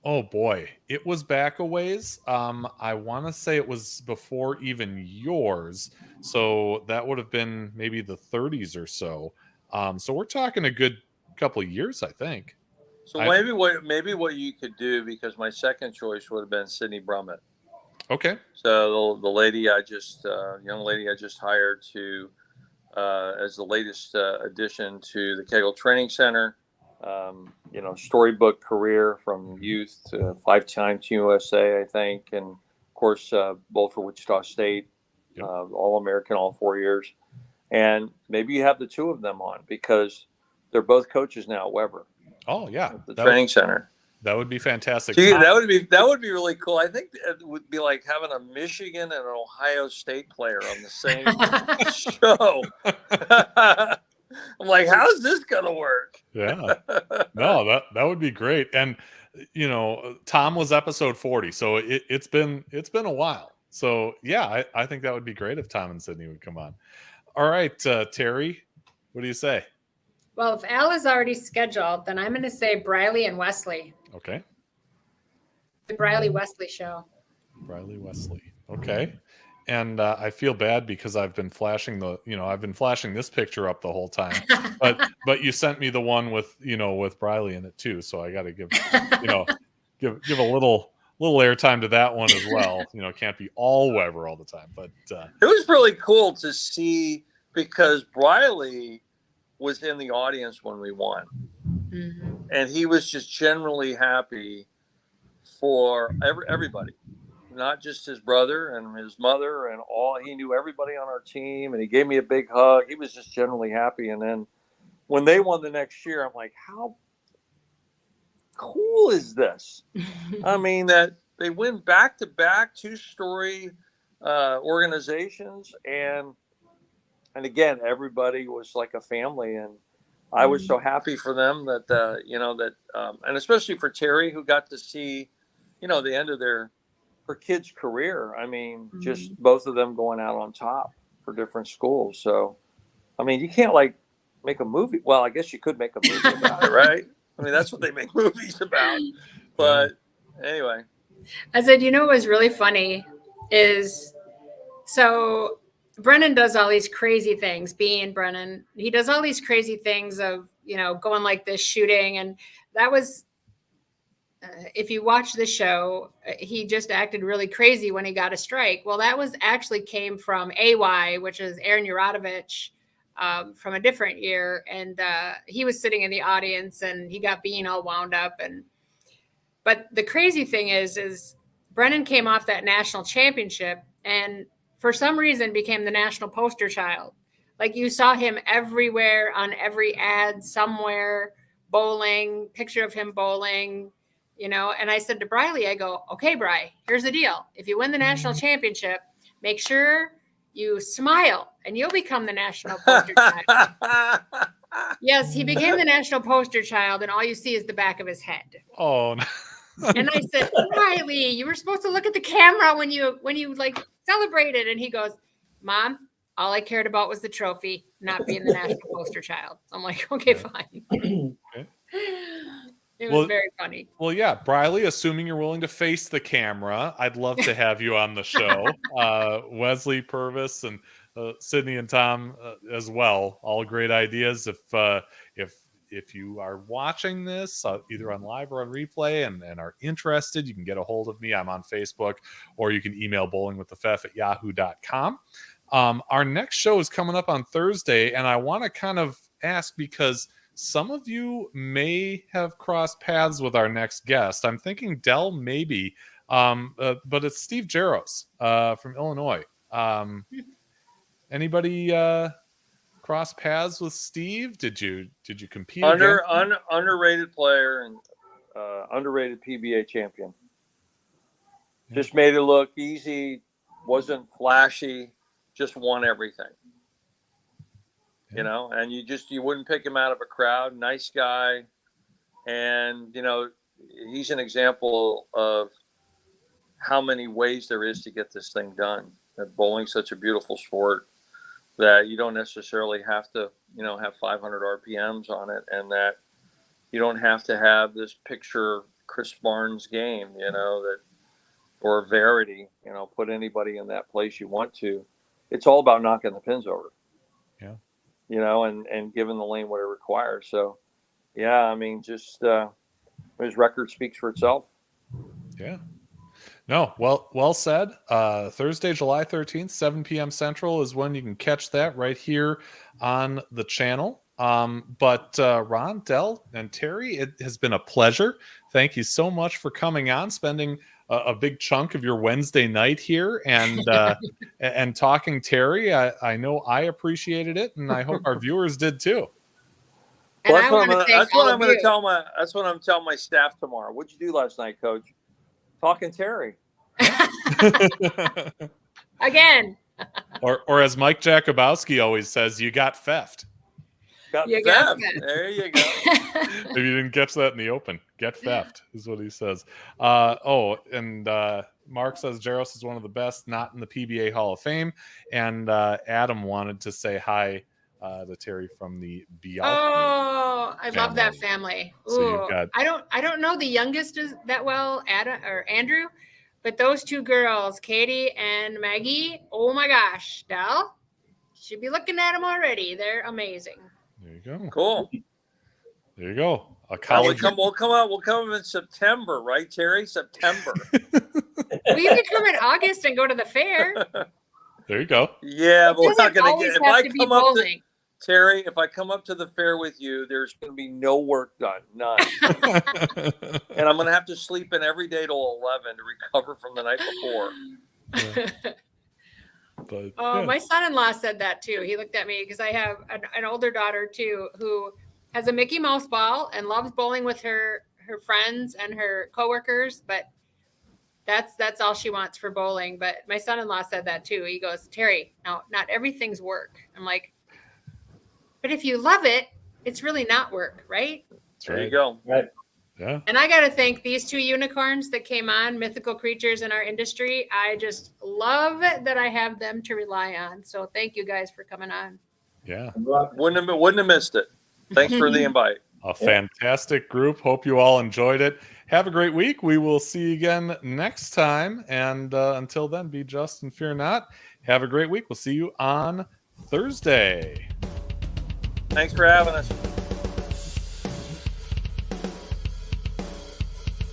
Oh boy, it was back a ways. I want to say it was before even yours, so that would have been maybe the 30s or so. So we're talking a good couple of years, I think. So maybe what you could do, because my second choice would have been Sydney Brummett. Okay. So the lady young lady I just hired to as the latest addition to the Kegel Training Center. Storybook career from youth to 5-time Team USA, I think, and of course both for Wichita State, yep. All-American all 4 years. And maybe you have the 2 of them on, because they're both coaches now at Weber. Oh yeah, the training center. That would be fantastic. Gee, that would be really cool. I think it would be like having a Michigan and an Ohio State player on the same show. I'm like, how's this gonna work? Yeah, no, that would be great. And Tom was episode 40, so it's been a while. So yeah, I think that would be great if Tom and Sydney would come on. All right, Terry, what do you say? Well, if Al is already scheduled, then I'm going to say Briley and Wesley. Okay. The Briley Wesley show. Briley Wesley. Okay. And I feel bad because I've been flashing this picture up the whole time, but you sent me the one with Briley in it too. So I got to give a little airtime to that one as well. It can't be all Weber all the time, but it was really cool to see, because Briley was in the audience when we won. Mhm. And he was just generally happy for everybody, not just his brother and his mother and all. He knew everybody on our team, and he gave me a big hug. He was just generally happy. And then when they won the next year, I'm like, how cool is this? I mean, that they win back-to-back two-story organizations, and again, everybody was like a family, and I was so happy for them that and especially for Teri, who got to see, the end of her kid's career. I mean, just both of them going out on top for different schools. So, I mean, you can't like make a movie. Well, I guess you could make a movie about it, right? I mean, that's what they make movies about. But anyway. I said, what was really funny is, so Brennan does all these crazy things, being Brennan. He does all these crazy things of, going like this, shooting. And that was, if you watch the show, he just acted really crazy when he got a strike. Well, that was actually came from AY, which is Aaron Uratovich, from a different year. And he was sitting in the audience and he got Bean all wound up. But the crazy thing is Brennan came off that national championship and for some reason became the national poster child. Like you saw him everywhere on every ad somewhere, bowling, picture of him bowling, and I said to Briley, I go, okay, Bri, here's the deal. If you win the national championship, make sure you smile and you'll become the national poster child. Yes, he became the national poster child and all you see is the back of his head. Oh, no. And I said, Riley, you were supposed to look at the camera when you like celebrated. And he goes, Mom, all I cared about was the trophy, not being the national poster child. I'm like, okay, fine. Okay. It was very funny. Well, yeah, Briley, assuming you're willing to face the camera, I'd love to have you on the show. Wesley Purvis and Sydney and Tom as well. All great ideas. If you are watching this either on live or on replay and are interested, you can get a hold of me. I'm on Facebook, or you can email bowlingwiththefef@yahoo.com. Our next show is coming up on Thursday, and I want to kind of ask because some of you may have crossed paths with our next guest. I'm thinking Dell maybe, but it's Steve Jaros from Illinois. Anybody cross paths with Steve? Did you compete? Underrated player and underrated PBA champion. Yeah. Just made it look easy, wasn't flashy, just won everything. Yeah. And you wouldn't pick him out of a crowd. Nice guy. And, he's an example of how many ways there is to get this thing done. That bowling's such a beautiful sport that you don't necessarily have to, have 500 RPMs on it, and that you don't have to have this picture Chris Barnes game, or Verity, put anybody in that place you want to. It's all about knocking the pins over. Yeah. And giving the lane what it requires. So, yeah, I mean, just his record speaks for itself. Yeah. No, well said. Thursday, July 13th, 7 p.m. Central is when you can catch that right here on the channel. But Ron, Dell, and Teri, it has been a pleasure. Thank you so much for coming on, spending a big chunk of your Wednesday night here and and talking Teri. I know I appreciated it, and I hope our viewers did too. Well, that's what I'm going to tell my staff tomorrow. What'd you do last night, Coach? Talking Teri. Again. or as Mike Jakubowski always says, you got theft. Got theft. There you go. If you didn't catch that in the open, get theft is what he says. And Mark says Jaros is one of the best, not in the PBA Hall of Fame. And Adam wanted to say hi to Teri from the Bialki. Oh, I love that family. Ooh, so I don't know the youngest that well, Adam or Andrew, but those two girls, Katie and Maggie. Oh my gosh, Dell, should be looking at them already. They're amazing. There you go. Cool. There you go. A college. We'll come in September, right, Teri? September. We can come in August and go to the fair. There you go. Yeah, but we're not going to get. If I come up Terry, if I come up to the fair with you, there's going to be no work done, none. And I'm going to have to sleep in every day till 11 to recover from the night before. But, Oh, yeah. my son-in-law said that too. He looked at me because I have an older daughter too, who has a Mickey Mouse ball and loves bowling with her friends and her coworkers, but that's all she wants for bowling. But my son-in-law said that too. He goes, Terry, now not everything's work. I'm like, but if you love it, it's really not work, right? That's There right. you go. Right. Yeah. And I got to thank these two unicorns that came on, mythical creatures in our industry. I just love that I have them to rely on. So thank you guys for coming on. Yeah. Wouldn't have missed it. Thanks for the invite. A fantastic group. Hope you all enjoyed it. Have a great week. We will see you again next time. And until then, be just and fear not. Have a great week. We'll see you on Thursday. Thanks for having us.